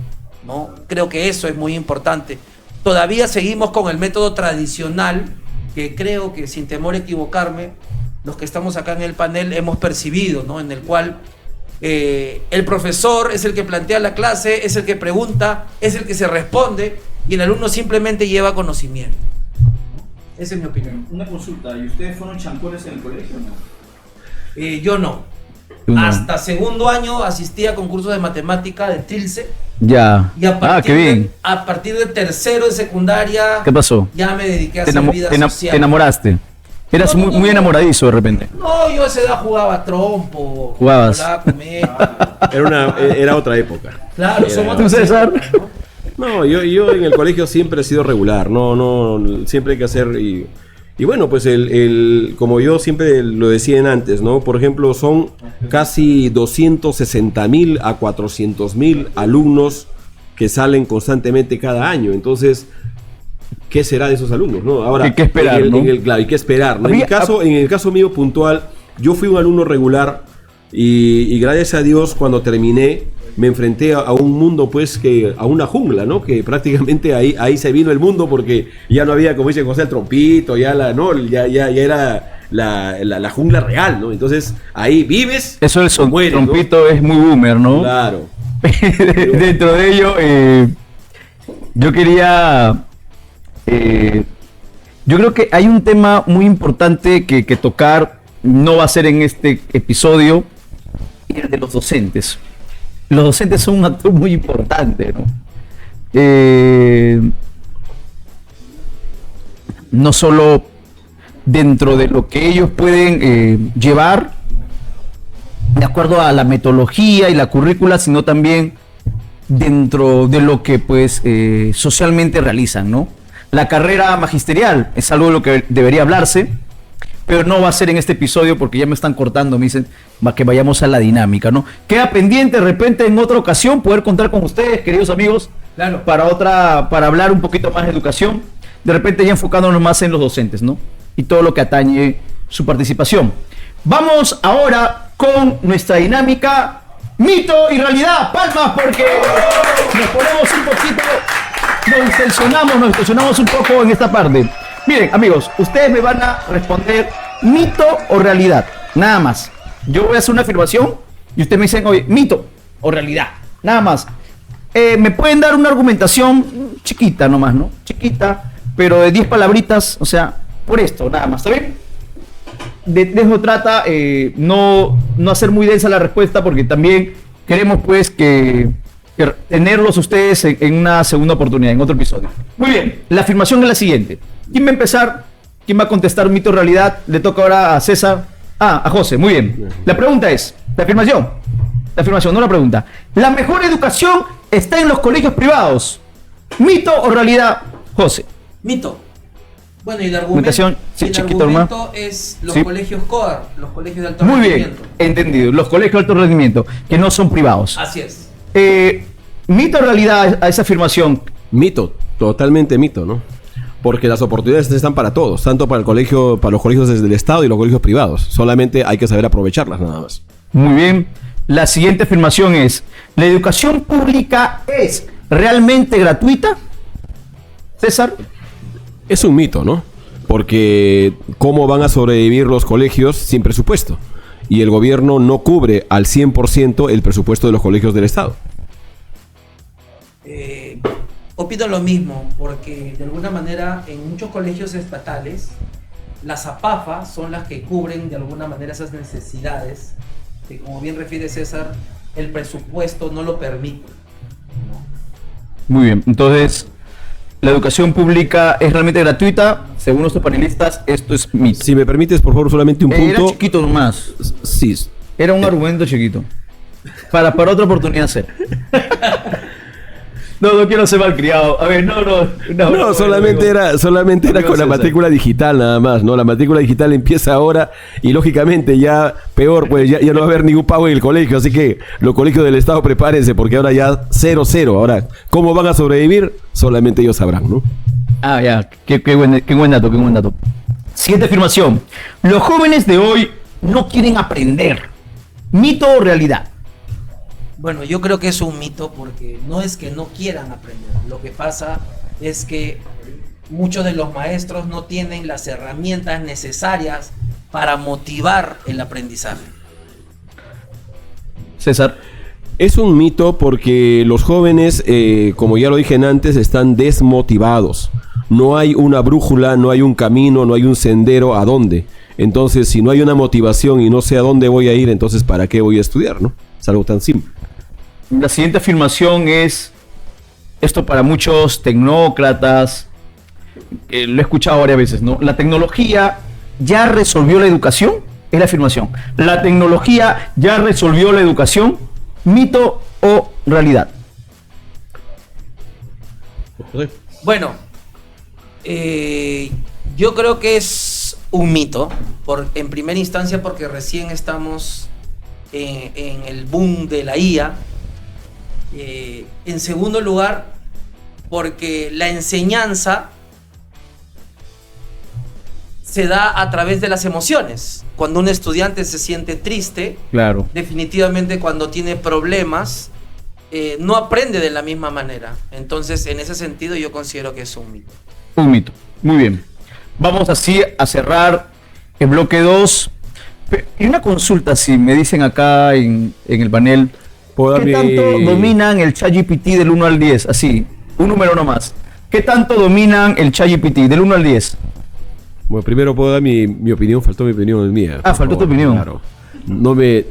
¿no? Creo que eso es muy importante. Todavía seguimos con el método tradicional, que creo que, sin temor a equivocarme, los que estamos acá en el panel hemos percibido, ¿no? En el cual el profesor es el que plantea la clase, es el que pregunta, es el que se responde, y el alumno simplemente lleva conocimiento. Esa es mi opinión. Una consulta, ¿y ustedes fueron chancones en el colegio o no? Yo no. Hasta segundo año asistía a concursos de matemática de Trilce. Ya. Y qué bien. A partir de tercero de secundaria. ¿Qué pasó? Ya me dediqué a hacer vida social. ¿Te enamoraste? ¿Eras muy enamoradizo de repente? No, yo a esa edad jugaba trompo. ¿Jugabas? Era otra época. Claro, somos ¿Tú, César? No, yo en el colegio siempre he sido regular, no, siempre hay que hacer y bueno, pues como yo siempre lo decía antes, ¿no? Por ejemplo, son casi 260,000 a 400,000 alumnos que salen constantemente cada año, entonces, ¿qué será de esos alumnos, no? Ahora, hay que esperar, ¿no? Claro, hay que esperar, ¿no? En el caso mío puntual, yo fui un alumno regular y gracias a Dios cuando terminé me enfrenté a un mundo, pues, a una jungla, ¿no? Que prácticamente ahí se vino el mundo porque ya no había, como dice José, el trompito, ya era la jungla real, ¿no? Entonces ahí vives. Eso del trompito, ¿no? Es muy boomer, ¿no? Claro. Dentro de ello, yo quería... yo creo que hay un tema muy importante que tocar, no va a ser en este episodio, y el de los docentes. Los docentes son un actor muy importante, ¿no? No solo dentro de lo que ellos pueden llevar de acuerdo a la metodología y la currícula, sino también dentro de lo que pues socialmente realizan, ¿no? La carrera magisterial es algo de lo que debería hablarse, pero no va a ser en este episodio porque ya me están cortando, me dicen que vayamos a la dinámica, ¿no? Queda pendiente de repente en otra ocasión poder contar con ustedes, queridos amigos, claro, para hablar un poquito más de educación, de repente ya enfocándonos más en los docentes, ¿no? Y todo lo que atañe su participación. Vamos ahora con nuestra dinámica mito y realidad. Palmas porque nos ponemos un poquito, nos tensionamos un poco en esta parte. Miren, amigos, ustedes me van a responder mito o realidad, nada más. Yo voy a hacer una afirmación y ustedes me dicen, oye, mito o realidad. Nada más. Me pueden dar una argumentación chiquita nomás, ¿no? Chiquita, pero de 10 palabritas, o sea, por esto, nada más, ¿está bien? De eso trata, no hacer muy densa la respuesta, porque también queremos, pues, que tenerlos ustedes en una segunda oportunidad, en otro episodio. Muy bien, la afirmación es la siguiente. ¿Quién va a empezar? ¿Quién va a contestar mito o realidad? Le toca ahora a César. A José, muy bien. La pregunta es, la afirmación, no la pregunta. ¿La mejor educación está en los colegios privados? ¿Mito o realidad, José? Mito. Bueno, y el Argumentación, argumento, sí, el chiquito, argumento es los Sí. colegios CODAR, los colegios de alto Muy bien, rendimiento. entendido. Los colegios de alto rendimiento, que no son privados. Así es. ¿Mito o realidad a esa afirmación? Mito, totalmente mito, ¿no? Porque las oportunidades están para todos, tanto para los colegios del Estado y los colegios privados. Solamente hay que saber aprovecharlas nada más. Muy bien. La siguiente afirmación es, ¿la educación pública es realmente gratuita? César. Es un mito, ¿no? Porque ¿cómo van a sobrevivir los colegios sin presupuesto? Y el gobierno no cubre al 100% el presupuesto de los colegios del Estado. Opino lo mismo, porque de alguna manera en muchos colegios estatales las APAFA son las que cubren de alguna manera esas necesidades que, como bien refiere César, el presupuesto no lo permite, ¿no? Muy bien. Entonces, ¿la educación pública es realmente gratuita? Según nuestros panelistas, esto es mito. Si me permites, por favor, solamente un punto. Era chiquito nomás. Sí. Era un argumento chiquito. Para otra oportunidad ser. No quiero ser malcriado. A ver, no, solamente era con la matrícula digital nada más, ¿no? La matrícula digital empieza ahora y lógicamente ya peor, pues ya no va a haber ningún pago en el colegio, así que los colegios del Estado prepárense porque ahora ya 0-0. Ahora, ¿cómo van a sobrevivir? Solamente ellos sabrán, ¿no? Ah, ya, qué buen dato. Siguiente afirmación. Los jóvenes de hoy no quieren aprender. ¿Mito o realidad? Bueno, yo creo que es un mito, porque no es que no quieran aprender. Lo que pasa es que muchos de los maestros no tienen las herramientas necesarias para motivar el aprendizaje. César. Es un mito porque los jóvenes, como ya lo dije antes, están desmotivados. No hay una brújula, no hay un camino, no hay un sendero a dónde. Entonces, si no hay una motivación y no sé a dónde voy a ir, entonces ¿para qué voy a estudiar, no? Es algo tan simple. La siguiente afirmación es, esto para muchos tecnócratas, lo he escuchado varias veces, ¿no? La tecnología ya resolvió la educación, es la afirmación. La tecnología ya resolvió la educación, ¿mito o realidad? Bueno, yo creo que es un mito, en primera instancia porque recién estamos en el boom de la IA. En segundo lugar, porque la enseñanza se da a través de las emociones. Cuando un estudiante se siente triste, claro, definitivamente cuando tiene problemas, no aprende de la misma manera. Entonces, en ese sentido, yo considero que es un mito. Un mito. Muy bien. Vamos así a cerrar el bloque 2. Y una consulta, si me dicen acá en el panel, ¿qué tanto dominan el ChatGPT del 1 al 10? Así, un número nomás. ¿Qué tanto dominan el ChatGPT del 1 al 10? Bueno, primero puedo dar mi opinión, faltó mi opinión mía. Faltó tu opinión. Claro. No me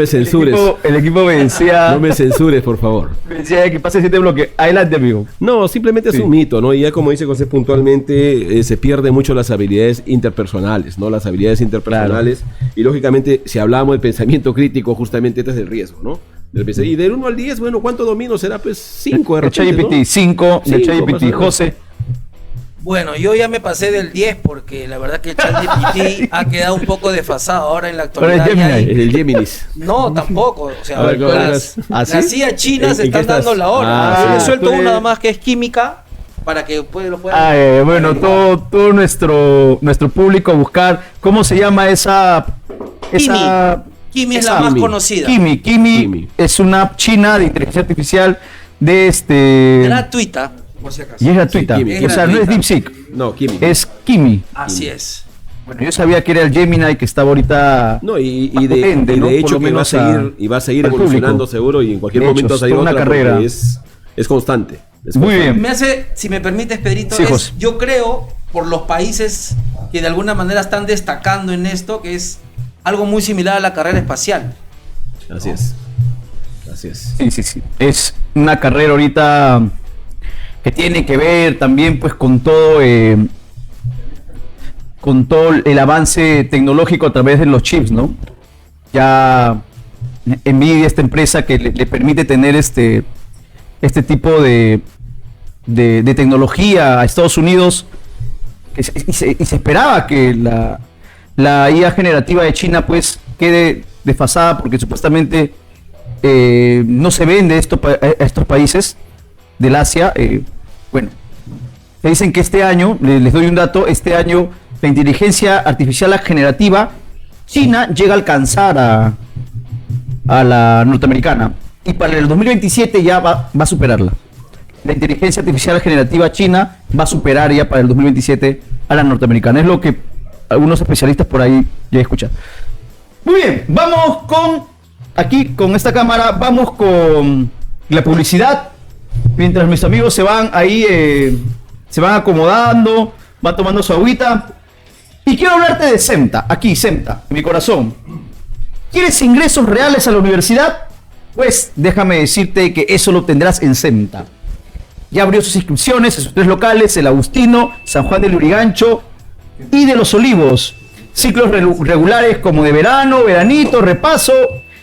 censures. El equipo me decía. No me censures, por favor. Me decía que pase 7 bloques. Adelante, amigo. No, simplemente es un mito, ¿no? Y ya como dice José puntualmente, se pierden mucho las habilidades interpersonales, ¿no? Las habilidades interpersonales. Claro. Y lógicamente, si hablamos del pensamiento crítico, justamente este es el riesgo, ¿no? Y del 1 al 10, bueno, ¿cuánto domino? Será pues 5 el ChatGPT, 5 del ChatGPT. José. Bueno, yo ya me pasé del 10 porque la verdad que el ChatGPT ha quedado un poco desfasado ahora en la actualidad. Pero el Geminis. No, tampoco. O sea, las CIA chinas se están dando la hora. Yo le suelto una nada más que es química para que después lo puedan. Bueno, todo nuestro público a buscar cómo se llama esa Kimi es la más conocida. Kimi es una app china de inteligencia artificial gratuita. Por si acaso. Y es gratuita. Sí, o sea, no es DeepSeek. No, Kimi. Es Kimi. Así es. Bueno, yo sabía que era el Gemini que estaba ahorita. No, y potente, ¿no? de hecho Por lo que menos va a seguir al evolucionando público. seguro, y en cualquier De hecho, momento va a es salir toda una otra, carrera. porque es constante. Es Muy constante. bien. Me hace, si me permites, Pedrito, Sí, José. yo creo, por los países que de alguna manera están destacando en esto, que es algo muy similar a la carrera espacial. Así es. Así es. Sí. Es una carrera ahorita que tiene que ver también pues con todo el avance tecnológico a través de los chips, ¿no? Ya Nvidia, esta empresa que le permite tener este tipo de tecnología a Estados Unidos, y se esperaba que la IA generativa de China pues quede desfasada porque supuestamente no se vende a estos países del Asia. Bueno, se dicen que este año, les doy un dato, este año la inteligencia artificial generativa China llega a alcanzar a la norteamericana, y para el 2027 ya va a superarla. La inteligencia artificial generativa china va a superar ya para el 2027 a la norteamericana. Es lo que algunos especialistas por ahí ya escuchan. Muy bien, vamos con esta cámara, vamos con la publicidad. Mientras mis amigos se van ahí, se van acomodando, van tomando su agüita. Y quiero hablarte de SEMTA, aquí SEMTA, en mi corazón. ¿Quieres ingresos reales a la universidad? Pues déjame decirte que eso lo obtendrás en SEMTA. Ya abrió sus inscripciones en sus 3 locales, el Agustino, San Juan del Lurigancho y de los Olivos. Ciclos regulares como de verano, veranito, repaso,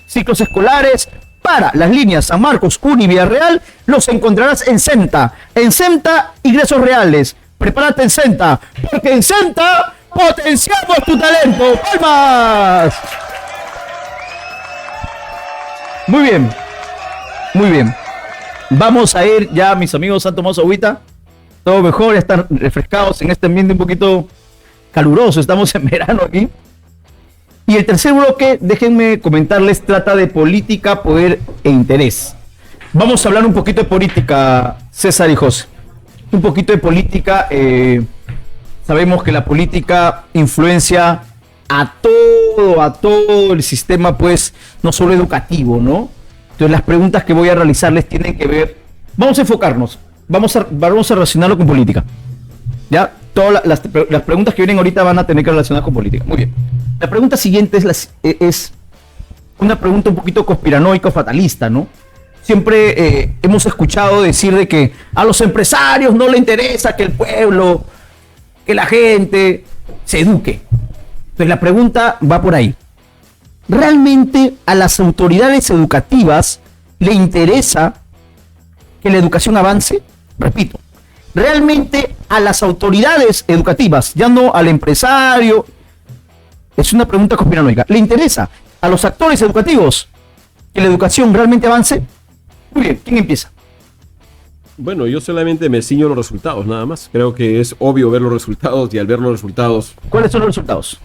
ciclos escolares para las líneas San Marcos, Uni, Villarreal, los encontrarás en SEMTA. En SEMTA, ingresos reales. Prepárate en SEMTA, porque en SEMTA potenciamos tu talento. ¡Palmas! Muy bien, muy bien. Vamos a ir ya, mis amigos han tomado su agüita. Todo mejor, ya están refrescados en este ambiente un poquito caluroso. Estamos en verano aquí. Y el tercer bloque, déjenme comentarles, trata de política, poder e interés. Vamos a hablar un poquito de política, César y José. Un poquito de política. Sabemos que la política influencia a todo el sistema, pues, no solo educativo, ¿no? Entonces las preguntas que voy a realizarles tienen que ver, vamos a enfocarnos, vamos a relacionarlo con política. Ya, todas las preguntas que vienen ahorita van a tener que relacionar con política. Muy bien. La pregunta siguiente es una pregunta un poquito conspiranoica o fatalista, ¿no? Siempre hemos escuchado decir de que a los empresarios no les interesa que el pueblo, que la gente se eduque. Entonces la pregunta va por ahí. ¿Realmente a las autoridades educativas le interesa que la educación avance? Repito, ¿realmente a las autoridades educativas, ya no al empresario? Es una pregunta conspiranoica. ¿Le interesa a los actores educativos que la educación realmente avance? Muy bien, ¿quién empieza? Bueno, yo solamente me ciño a los resultados, nada más. Creo que es obvio ver los resultados, y al ver los resultados... ¿Cuáles son los resultados?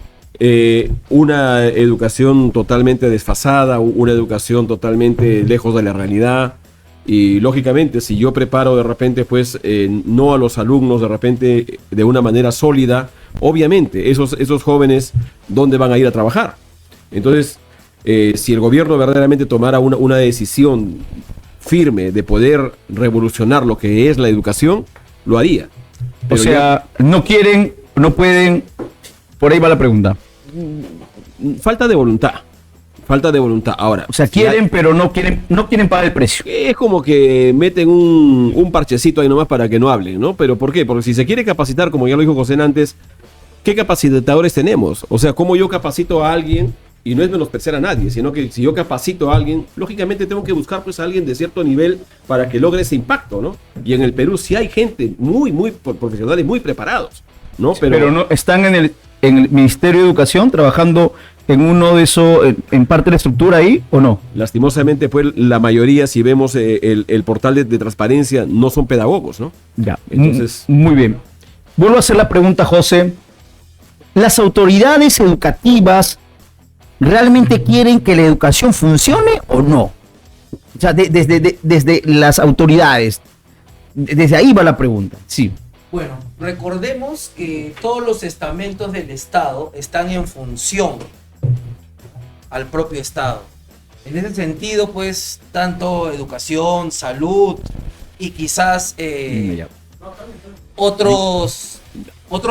Una educación totalmente desfasada, una educación totalmente lejos de la realidad, y lógicamente si yo preparo de repente pues no a los alumnos de repente de una manera sólida, obviamente esos jóvenes ¿dónde van a ir a trabajar? Entonces si el gobierno verdaderamente tomara una decisión firme de poder revolucionar lo que es la educación, lo haría. Pero o sea, no quieren, no pueden, por ahí va la pregunta. Falta de voluntad. Ahora, O sea, quieren, pero no quieren pagar el precio. es como que meten un parchecito ahí nomás para que no hablen, ¿no? ¿Pero por qué? Porque si se quiere capacitar, como ya lo dijo José antes, ¿qué capacitadores tenemos? O sea, ¿cómo yo capacito a alguien? Y no es menospreciar a nadie, sino que si yo capacito a alguien, lógicamente tengo que buscar pues a alguien de cierto nivel para que logre ese impacto, ¿no? Y en el Perú sí hay gente muy profesionales, muy preparados, ¿no? Pero no están en el Ministerio de Educación trabajando en uno de esos, en parte de la estructura ahí, ¿o no? Lastimosamente, pues la mayoría, si vemos el portal de transparencia, no son pedagogos, ¿no? Ya, Entonces, muy bien. Vuelvo a hacer la pregunta, José. ¿Las autoridades educativas realmente quieren que la educación funcione o no? O sea, desde las autoridades. Desde ahí va la pregunta, sí. Bueno, recordemos que todos los estamentos del Estado están en función al propio Estado. En ese sentido, pues, tanto educación, salud y quizás otros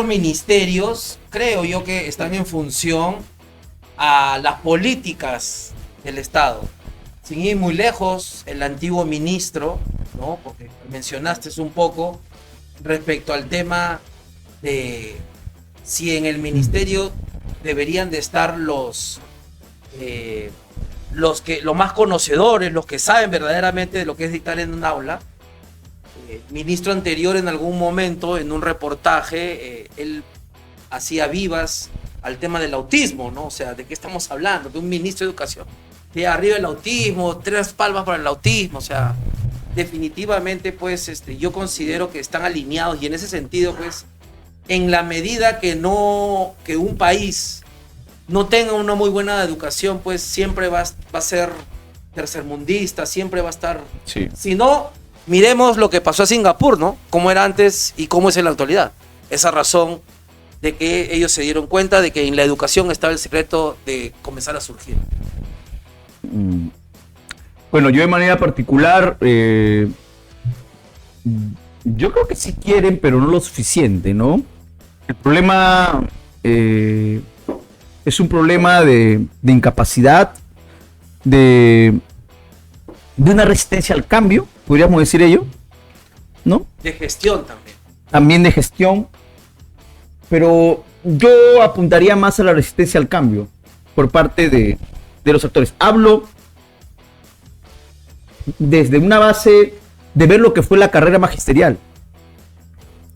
ministerios, creo yo que están en función a las políticas del Estado. Sin ir muy lejos, el antiguo ministro, ¿no? Porque mencionaste un poco respecto al tema de si en el ministerio deberían de estar los más conocedores, los que saben verdaderamente de lo que es dictar en un aula. El ministro anterior, en algún momento, en un reportaje, él hacía vivas al tema del autismo, ¿no? O sea, ¿de qué estamos hablando? De un ministro de educación. De arriba el autismo, 3 palmas para el autismo, o sea, definitivamente, pues, yo considero que están alineados, y en ese sentido, pues, en la medida que un país no tenga una muy buena educación, pues siempre va a ser tercermundista, siempre va a estar... Sí. Si no, miremos lo que pasó a Singapur, ¿no? Cómo era antes y cómo es en la actualidad. Esa razón de que ellos se dieron cuenta de que en la educación estaba el secreto de comenzar a surgir. Bueno, yo de manera particular, yo creo que sí quieren, pero no lo suficiente, ¿no? El problema es un problema de incapacidad, de una resistencia al cambio, podríamos decir ello, ¿no? De gestión también. También de gestión, pero yo apuntaría más a la resistencia al cambio por parte de los actores. Hablo desde una base de ver lo que fue la carrera magisterial.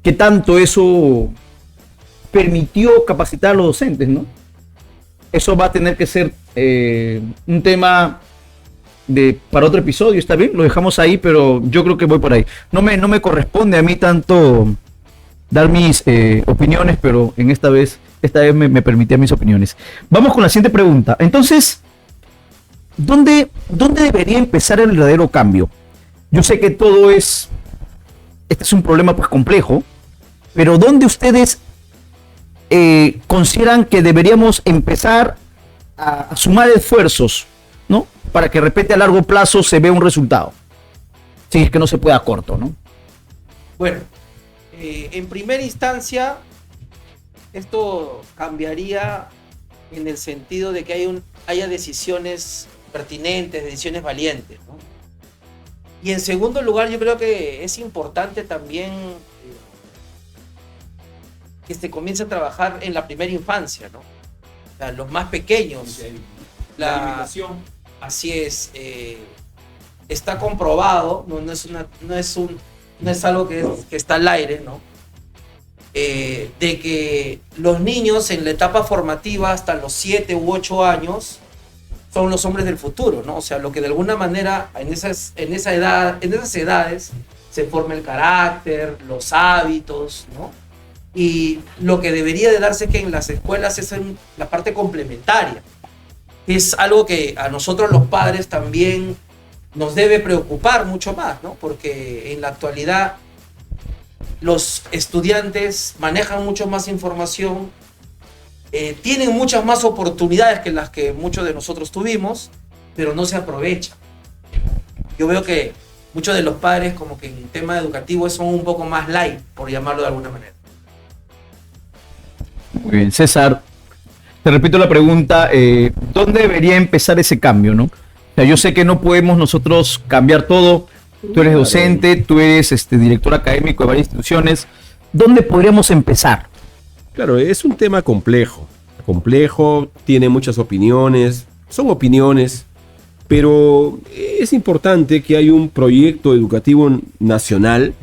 ¿Qué tanto eso permitió capacitar a los docentes, no? Eso va a tener que ser un tema para otro episodio, ¿está bien? Lo dejamos ahí, pero yo creo que voy por ahí. No me corresponde a mí tanto dar mis opiniones, pero esta vez me permití mis opiniones. Vamos con la siguiente pregunta. Entonces, ¿dónde debería empezar el verdadero cambio? Yo sé que este es un problema pues complejo, pero ¿dónde ustedes consideran que deberíamos empezar a sumar esfuerzos, ¿no? Para que de repente a largo plazo se vea un resultado? Si es que no se puede a corto, ¿no? Bueno, en primera instancia, esto cambiaría en el sentido de que haya decisiones pertinentes, decisiones valientes, ¿no? Y en segundo lugar, yo creo que es importante también que se comience a trabajar en la primera infancia, ¿no? O sea, los más pequeños. La alimentación. Así es. Está comprobado, no es algo que está al aire, ¿no? De que los niños en la etapa formativa hasta los 7 u 8 años son los hombres del futuro, ¿no? O sea, lo que de alguna manera en esas edades se forma el carácter, los hábitos, ¿no? Y lo que debería de darse que en las escuelas es la parte complementaria. Es algo que a nosotros los padres también nos debe preocupar mucho más, ¿no? Porque en la actualidad los estudiantes manejan mucho más información, tienen muchas más oportunidades que las que muchos de nosotros tuvimos, pero no se aprovechan. Yo veo que muchos de los padres como que en tema educativo son un poco más light, por llamarlo de alguna manera. Muy bien, César, te repito la pregunta, ¿dónde debería empezar ese cambio, no? O sea, yo sé que no podemos nosotros cambiar todo. Tú eres docente, tú eres director académico de varias instituciones. ¿Dónde podríamos empezar? Claro, es un tema complejo, tiene muchas opiniones, son opiniones, pero es importante que haya un proyecto educativo nacional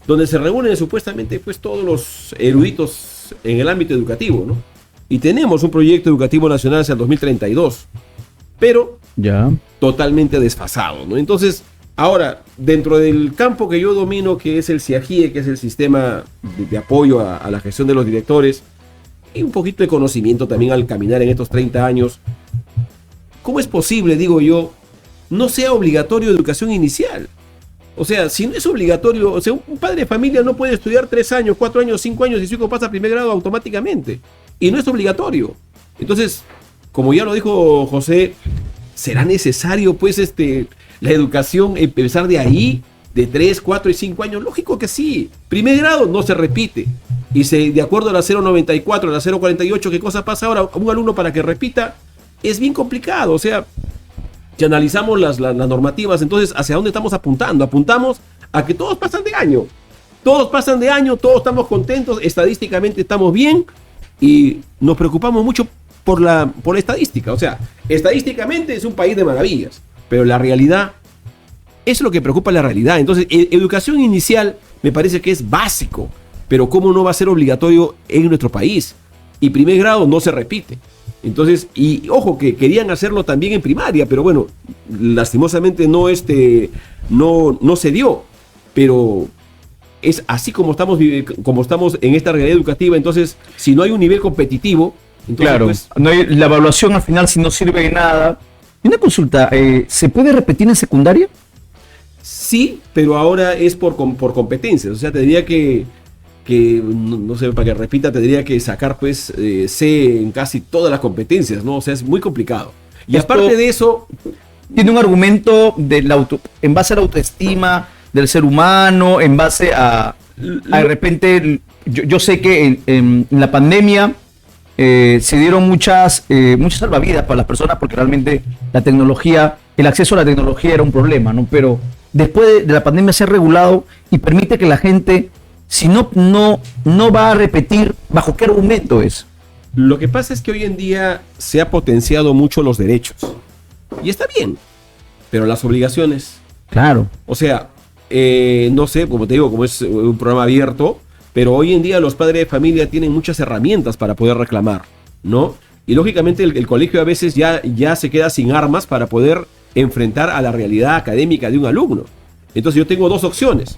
donde se reúnen supuestamente pues todos los eruditos en el ámbito educativo, ¿no? Y tenemos un proyecto educativo nacional hacia el 2032, pero ya totalmente desfasado, ¿no? Entonces, ahora, dentro del campo que yo domino, que es el CIAGIE, que es el sistema de apoyo a la gestión de los directores, y un poquito de conocimiento también al caminar en estos 30 años, ¿cómo es posible, digo yo, no sea obligatorio educación inicial? O sea, si no es obligatorio, o sea, un padre de familia no puede estudiar 3 años, 4 años, 5 años y su hijo pasa a primer grado automáticamente. Y no es obligatorio. Entonces, como ya lo dijo José, ¿será necesario pues la educación empezar de ahí? De 3, 4 y 5 años, lógico que sí. Primer grado no se repite. Y de acuerdo a la 094, a la 048, ¿qué cosa pasa ahora? Un alumno para que repita es bien complicado. O sea, si analizamos las normativas, entonces, ¿hacia dónde estamos apuntando? Apuntamos a que todos pasan de año. Todos pasan de año, todos estamos contentos, estadísticamente estamos bien y nos preocupamos mucho por la estadística. O sea, estadísticamente es un país de maravillas, pero la realidad es lo que preocupa, la realidad. Entonces, educación inicial me parece que es básico, pero ¿cómo no va a ser obligatorio en nuestro país? Y primer grado no se repite. Entonces, y ojo que querían hacerlo también en primaria, pero bueno, lastimosamente no se dio. Pero es así como estamos en esta realidad educativa. Entonces, si no hay un nivel competitivo, entonces, claro, pues, no hay, la evaluación al final si no sirve de nada. Y una consulta, ¿se puede repetir en secundaria? sí, pero ahora es por competencias. O sea, tendría que no sé, para que repita, tendría que sacar pues C en casi todas las competencias, ¿no? O sea, es muy complicado. Y Esto aparte de eso, tiene un argumento en base a la autoestima del ser humano, en base a de repente, yo sé que en la pandemia se dieron muchas salvavidas para las personas porque realmente la tecnología, el acceso a la tecnología era un problema, ¿no? Pero después de la pandemia se ha regulado y permite que la gente, si no va a repetir, ¿bajo qué argumento es? lo que pasa es que hoy en día se ha potenciado mucho los derechos. Y está bien, pero las obligaciones. Claro. O sea, no sé, como te digo, como es un programa abierto, pero hoy en día los padres de familia tienen muchas herramientas para poder reclamar, ¿no? Y lógicamente el colegio a veces ya se queda sin armas para poder enfrentar a la realidad académica de un alumno. Entonces yo tengo dos opciones,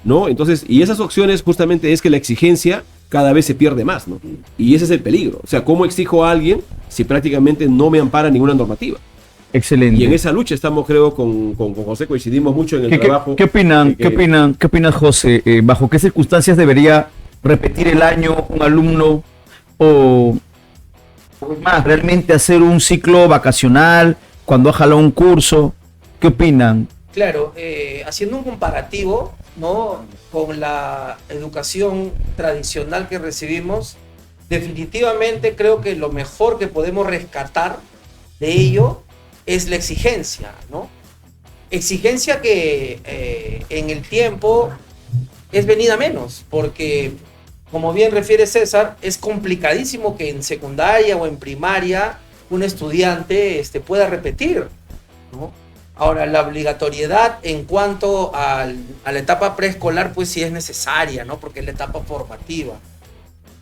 ¿no? Entonces, y esas opciones justamente es que la exigencia cada vez se pierde más, ¿no? Y ese es el peligro. O sea, ¿cómo exijo a alguien si prácticamente no me ampara ninguna normativa? Excelente. Y en esa lucha estamos, creo, con José, coincidimos mucho en el trabajo. ¿Qué opinas, José? ¿Bajo qué circunstancias debería repetir el año un alumno o más, realmente hacer un ciclo vacacional cuando ha jalado un curso? ¿Qué opinan? Claro, haciendo un comparativo, ¿no?, con la educación tradicional que recibimos, definitivamente creo que lo mejor que podemos rescatar de ello es la exigencia, ¿no? Exigencia que en el tiempo es venida menos, porque como bien refiere César, es complicadísimo que en secundaria o en primaria un estudiante pueda repetir, ¿no? Ahora, la obligatoriedad en cuanto a la etapa preescolar, pues sí es necesaria, ¿no? Porque es la etapa formativa.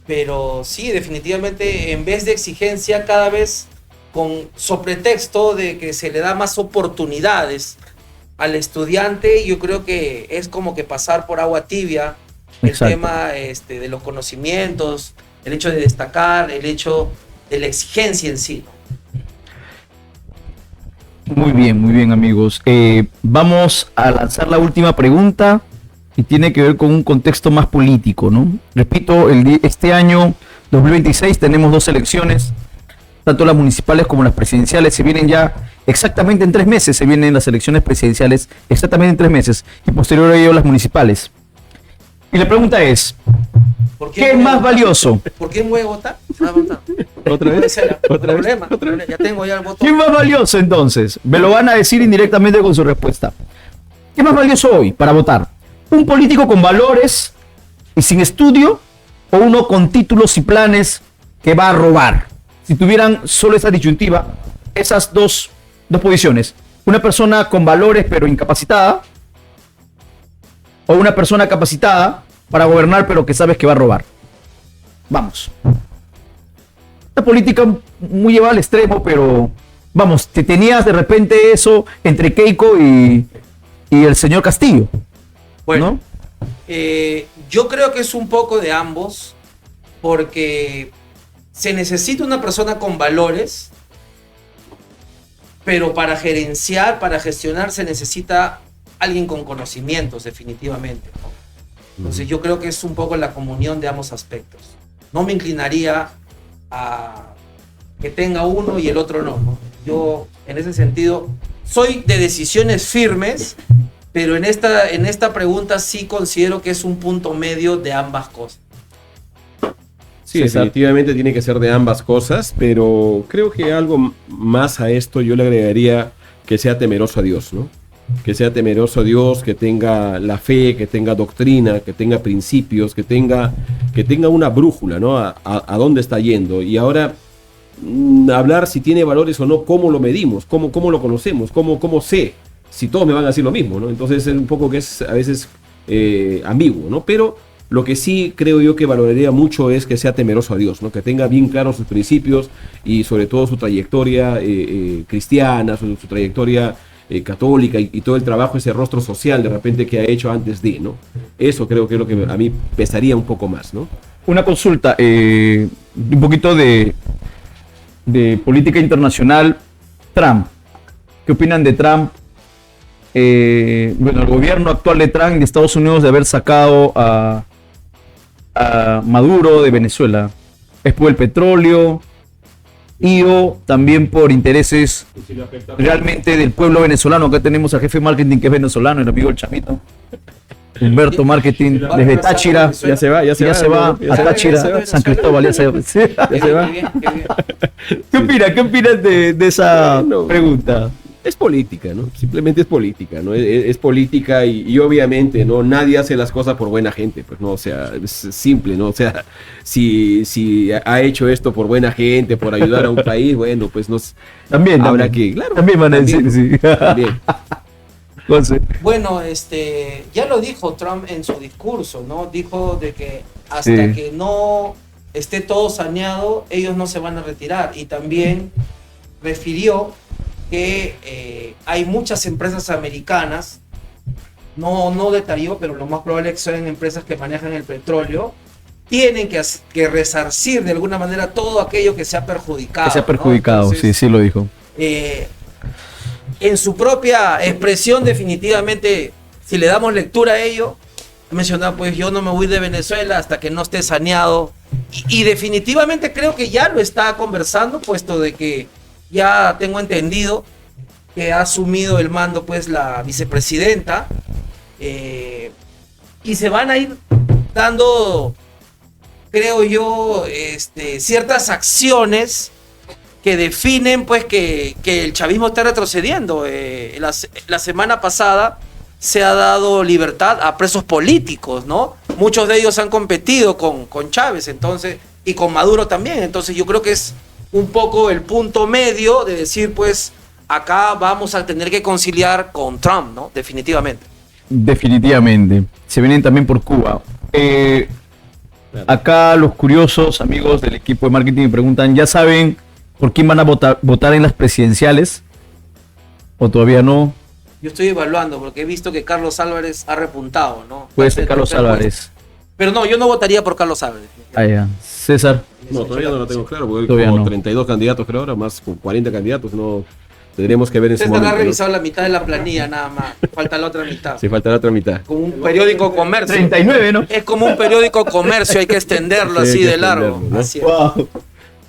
Pero sí, definitivamente, en vez de exigencia, cada vez con pretexto de que se le da más oportunidades al estudiante, yo creo que es como que pasar por agua tibia. Exacto. El tema de los conocimientos, el hecho de destacar, el hecho de la exigencia en sí. Muy bien, amigos. Vamos a lanzar la última pregunta y tiene que ver con un contexto más político, ¿no? Repito, este año 2026 tenemos dos elecciones, tanto las municipales como las presidenciales. Se vienen ya exactamente en 3 meses, se vienen las elecciones presidenciales exactamente en 3 meses y posterior a ello las municipales. Y la pregunta es, ¿qué es más valioso? ¿Por qué voy a votar? ¿Otra vez? Ese era el ¿Otra vez? problema. ¿Otra vez? Ya tengo ya el voto. ¿Qué es más valioso entonces? Me lo van a decir indirectamente con su respuesta. ¿Qué es más valioso hoy para votar? ¿Un político con valores y sin estudio o uno con títulos y planes que va a robar? Si tuvieran solo esa disyuntiva, esas dos posiciones. Una persona con valores pero incapacitada o una persona capacitada para gobernar pero que sabes que va a robar. Vamos. Esta política muy llevada al extremo, pero vamos, te tenías de repente eso entre Keiko y el señor Castillo. Bueno, ¿no? Yo creo que es un poco de ambos, porque se necesita una persona con valores, pero para gerenciar, para gestionar, se necesita alguien con conocimientos, definitivamente, ¿no? Entonces yo creo que es un poco la comunión de ambos aspectos. No me inclinaría a que tenga uno y el otro no, ¿no? Yo, en ese sentido, soy de decisiones firmes, pero en esta pregunta sí considero que es un punto medio de ambas cosas. Sí, definitivamente tiene que ser de ambas cosas, pero creo que algo más a esto yo le agregaría que sea temeroso a Dios, ¿no? Que sea temeroso a Dios, que tenga la fe, que tenga doctrina, que tenga principios, que tenga una brújula, ¿no? A dónde está yendo. Y ahora hablar si tiene valores o no, cómo lo medimos, cómo lo conocemos, cómo sé si todos me van a decir lo mismo, ¿no? Entonces es un poco que es a veces ambiguo, ¿no? Pero lo que sí creo yo que valoraría mucho es que sea temeroso a Dios, ¿no? Que tenga bien claros sus principios y sobre todo su trayectoria cristiana, su trayectoria católica y todo el trabajo, ese rostro social de repente que ha hecho antes de, ¿no? Eso creo que es lo que a mí pesaría un poco más, ¿no? Una consulta, un poquito de política internacional. Trump, ¿qué opinan de Trump? Bueno, el gobierno actual de Trump de Estados Unidos de haber sacado a Maduro de Venezuela, es por el petróleo y o también por intereses realmente del pueblo venezolano. Acá tenemos al jefe de marketing que es venezolano, el amigo El Chamito, Humberto Marketing, desde Táchira. Ya se va a Táchira, San Cristóbal, ya se va. Qué bien. ¿Qué opinas de esa pregunta? Es política, ¿no? Simplemente es política, ¿no? Es política y obviamente, ¿no? Nadie hace las cosas por buena gente, pues, ¿no? O sea, es simple, ¿no? O sea, si ha hecho esto por buena gente, por ayudar a un país, bueno, pues También habrá que, claro. También van a decir, sí. También. José. Bueno, ya lo dijo Trump en su discurso, ¿no? Dijo de que hasta que no esté todo saneado, ellos no se van a retirar. Y también refirió que hay muchas empresas americanas, no detalló, pero lo más probable es que sean empresas que manejan el petróleo, tienen que resarcir de alguna manera todo aquello que se ha perjudicado. Que se ha perjudicado, ¿no? Entonces, sí lo dijo. En su propia expresión, definitivamente, si le damos lectura a ello, mencionaba, pues yo no me voy de Venezuela hasta que no esté saneado, y definitivamente creo que ya lo está conversando, puesto de que ya tengo entendido que ha asumido el mando pues la vicepresidenta, y se van a ir dando, creo yo, ciertas acciones que definen pues que el chavismo está retrocediendo. La semana pasada se ha dado libertad a presos políticos, ¿no? Muchos de ellos han competido con Chávez, entonces, y con Maduro también. Entonces yo creo que es un poco el punto medio de decir, pues, acá vamos a tener que conciliar con Trump, ¿no? Definitivamente. Definitivamente. Se vienen también por Cuba. Acá los curiosos amigos del equipo de marketing me preguntan, ¿ya saben por quién van a votar en las presidenciales? ¿O todavía no? Yo estoy evaluando porque he visto que Carlos Álvarez ha repuntado, ¿no? Puede ser Carlos Álvarez. Pero no, yo no votaría por Carlos Álvarez. Ah, ya. César. No, todavía no lo tengo claro, porque todavía como no. 32 candidatos creo ahora, más 40 candidatos, no tendremos que ver en su César momento. ha revisado la mitad de la planilla nada más, falta la otra mitad. Sí, falta la otra mitad. Como un periódico comercio. 39, ¿no? Es como un periódico comercio, hay que extenderlo Sí, así hay que de largo. extenderlo, ¿no? Así es. Wow.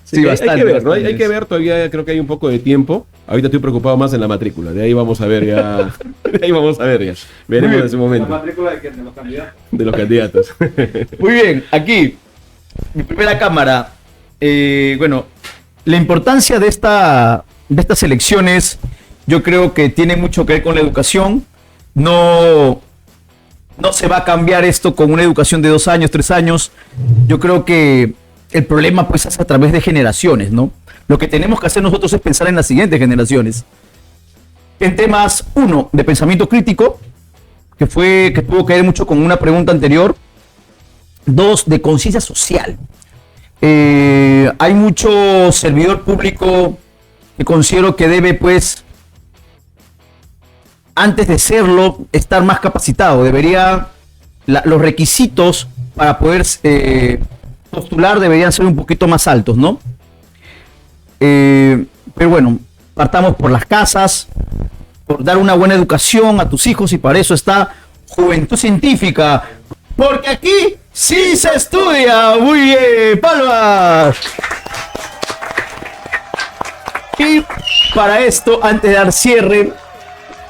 Sí, hay que ver, ¿no? Hay que ver, todavía creo que hay un poco de tiempo. Ahorita estoy preocupado más en la matrícula, de ahí vamos a ver ya. De ahí vamos a ver ya. Veremos en ese momento. ¿La matrícula de quién? ¿De los candidatos? De los candidatos. Muy bien, aquí, mi primera cámara. Bueno, la importancia de estas elecciones, yo creo que tiene mucho que ver con la educación. No se va a cambiar esto con una educación de 2 años, 3 años. Yo creo que el problema pues es a través de generaciones, ¿no? Lo que tenemos que hacer nosotros es pensar en las siguientes generaciones. En temas, 1, de pensamiento crítico, que tuvo que ver mucho con una pregunta anterior. 2, de conciencia social. Hay mucho servidor público que considero que debe, pues, antes de serlo, estar más capacitado. Los requisitos para poder postular deberían ser un poquito más altos, ¿no? Pero bueno, partamos por las casas. por dar una buena educación a tus hijos y para eso está Juventud Científica. Porque aquí sí se estudia. Muy bien, palmas. Y para esto, antes de dar cierre,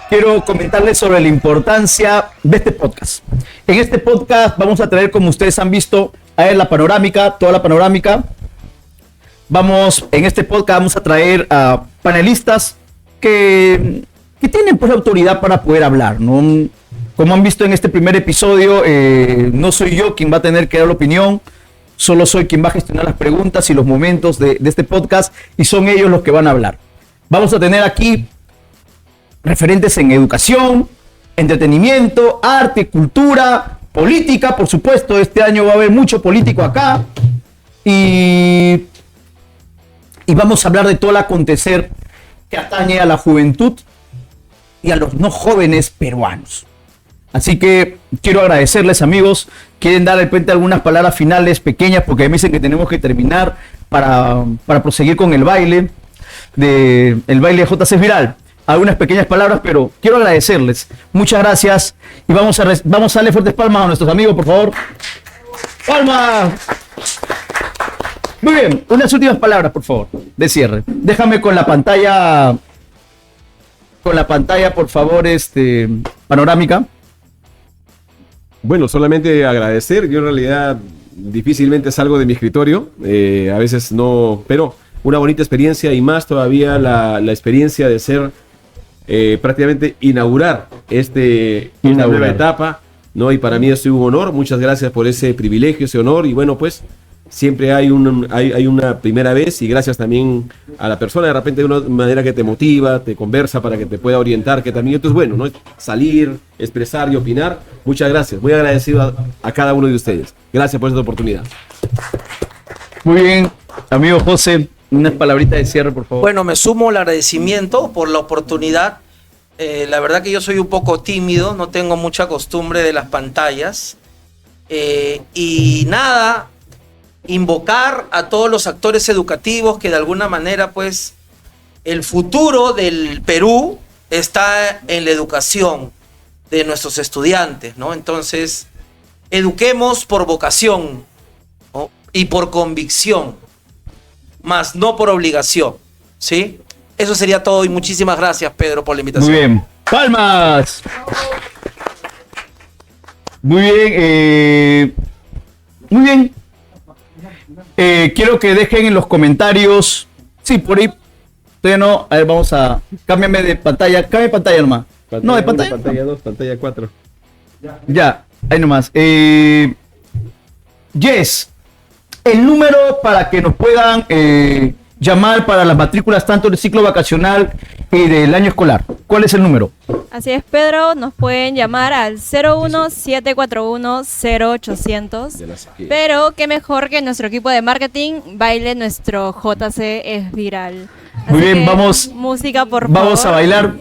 quiero comentarles sobre la importancia de este podcast. En este podcast vamos a traer, como ustedes han visto, a ver la panorámica, toda la panorámica. En este podcast vamos a traer a panelistas que tienen pues autoridad para poder hablar, ¿no? Como han visto en este primer episodio, no soy yo quien va a tener que dar la opinión, solo soy quien va a gestionar las preguntas y los momentos de este podcast y son ellos los que van a hablar. Vamos a tener aquí referentes en educación, entretenimiento, arte, cultura, política, por supuesto, este año va a haber mucho político acá y vamos a hablar de todo el acontecer que atañe a la juventud y a los no jóvenes peruanos. Así que quiero agradecerles, amigos. Quieren dar de repente algunas palabras finales pequeñas porque me dicen que tenemos que terminar para proseguir con el baile de JC Viral. Algunas pequeñas palabras, pero quiero agradecerles. Muchas gracias y vamos a darle fuertes palmas a nuestros amigos, por favor. ¡Palmas! Muy bien, unas últimas palabras, por favor, de cierre. Déjame con la pantalla, por favor, panorámica. Bueno, solamente agradecer. Yo en realidad difícilmente salgo de mi escritorio, a veces no, pero una bonita experiencia y más todavía la experiencia de ser prácticamente inaugurar esta nueva etapa, ¿no? Y para mí es un honor. Muchas gracias por ese privilegio, ese honor y bueno, pues siempre hay una primera vez y gracias también a la persona de repente de una manera que te motiva, te conversa para que te pueda orientar, que también esto es bueno, ¿no? Salir, expresar y opinar. Muchas gracias, muy agradecido a cada uno de ustedes. Gracias por esta oportunidad. Muy bien, amigo José, unas palabritas de cierre, por favor. Bueno, me sumo al agradecimiento por la oportunidad. La verdad que yo soy un poco tímido, no tengo mucha costumbre de las pantallas. Y nada, invocar a todos los actores educativos que de alguna manera, pues, el futuro del Perú está en la educación de nuestros estudiantes, ¿no? Entonces, eduquemos por vocación, ¿no? Y por convicción, más no por obligación, ¿sí? Eso sería todo y muchísimas gracias, Pedro, por la invitación. Muy bien. ¡Palmas! Muy bien. Muy bien. Quiero que dejen en los comentarios. Sí, por ahí. Todavía no. A ver, vamos a. Cámbiame de pantalla. Cámbiame de pantalla nomás. No, de pantalla. Pantalla 2, pantalla 4. Ya, ahí nomás. Yes. El número para que nos puedan llamar para las matrículas tanto del ciclo vacacional y del año escolar. ¿Cuál es el número? Así es, Pedro, nos pueden llamar al 01741-0800, pero qué mejor que nuestro equipo de marketing baile nuestro JC es viral. Muy bien, vamos. Música, por Vamos favor. a bailar.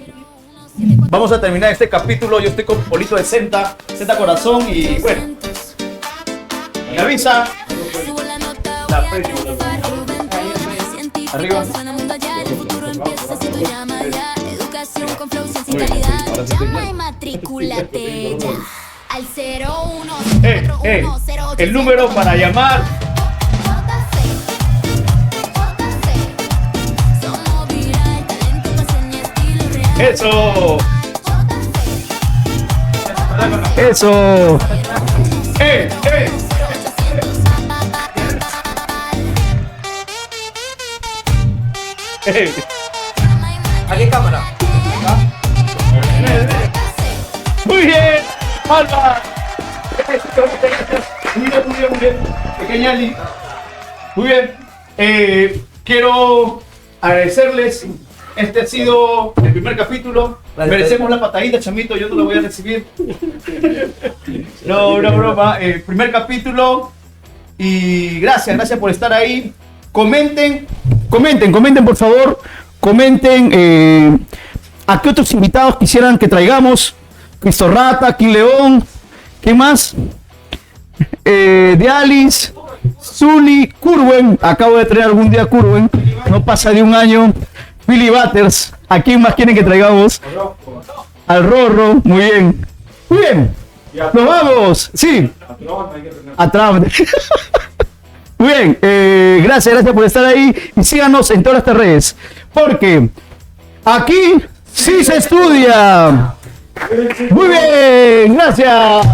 Vamos a terminar este capítulo. Yo estoy con Polito de Senta Corazón y bueno. Me avisa. La arriba. Llama y matricúlate ya al 01. El número para llamar. Eso. Eso. ¿A qué cámara? Muy bien, palmas. Muy bien. Pequeña Ali. Muy bien. Quiero agradecerles. Este ha sido el primer capítulo. Merecemos la patadita, chamito. Yo no la voy a recibir. No, broma. Primer capítulo. Y gracias por estar ahí. Comenten por favor. Comenten a qué otros invitados quisieran que traigamos. Cristo Rata, King León, ¿qué más? De Alice, Zully, Curwen, acabo de traer algún día Curwen, no pasa de un año. Billy Butters, ¿a quién más quieren que traigamos? al Rorro, muy bien. Muy bien. Nos vamos. Sí. A Trump. Muy bien. Gracias por estar ahí. Y síganos en todas estas redes. Porque aquí sí se estudia. Muy bien. Gracias.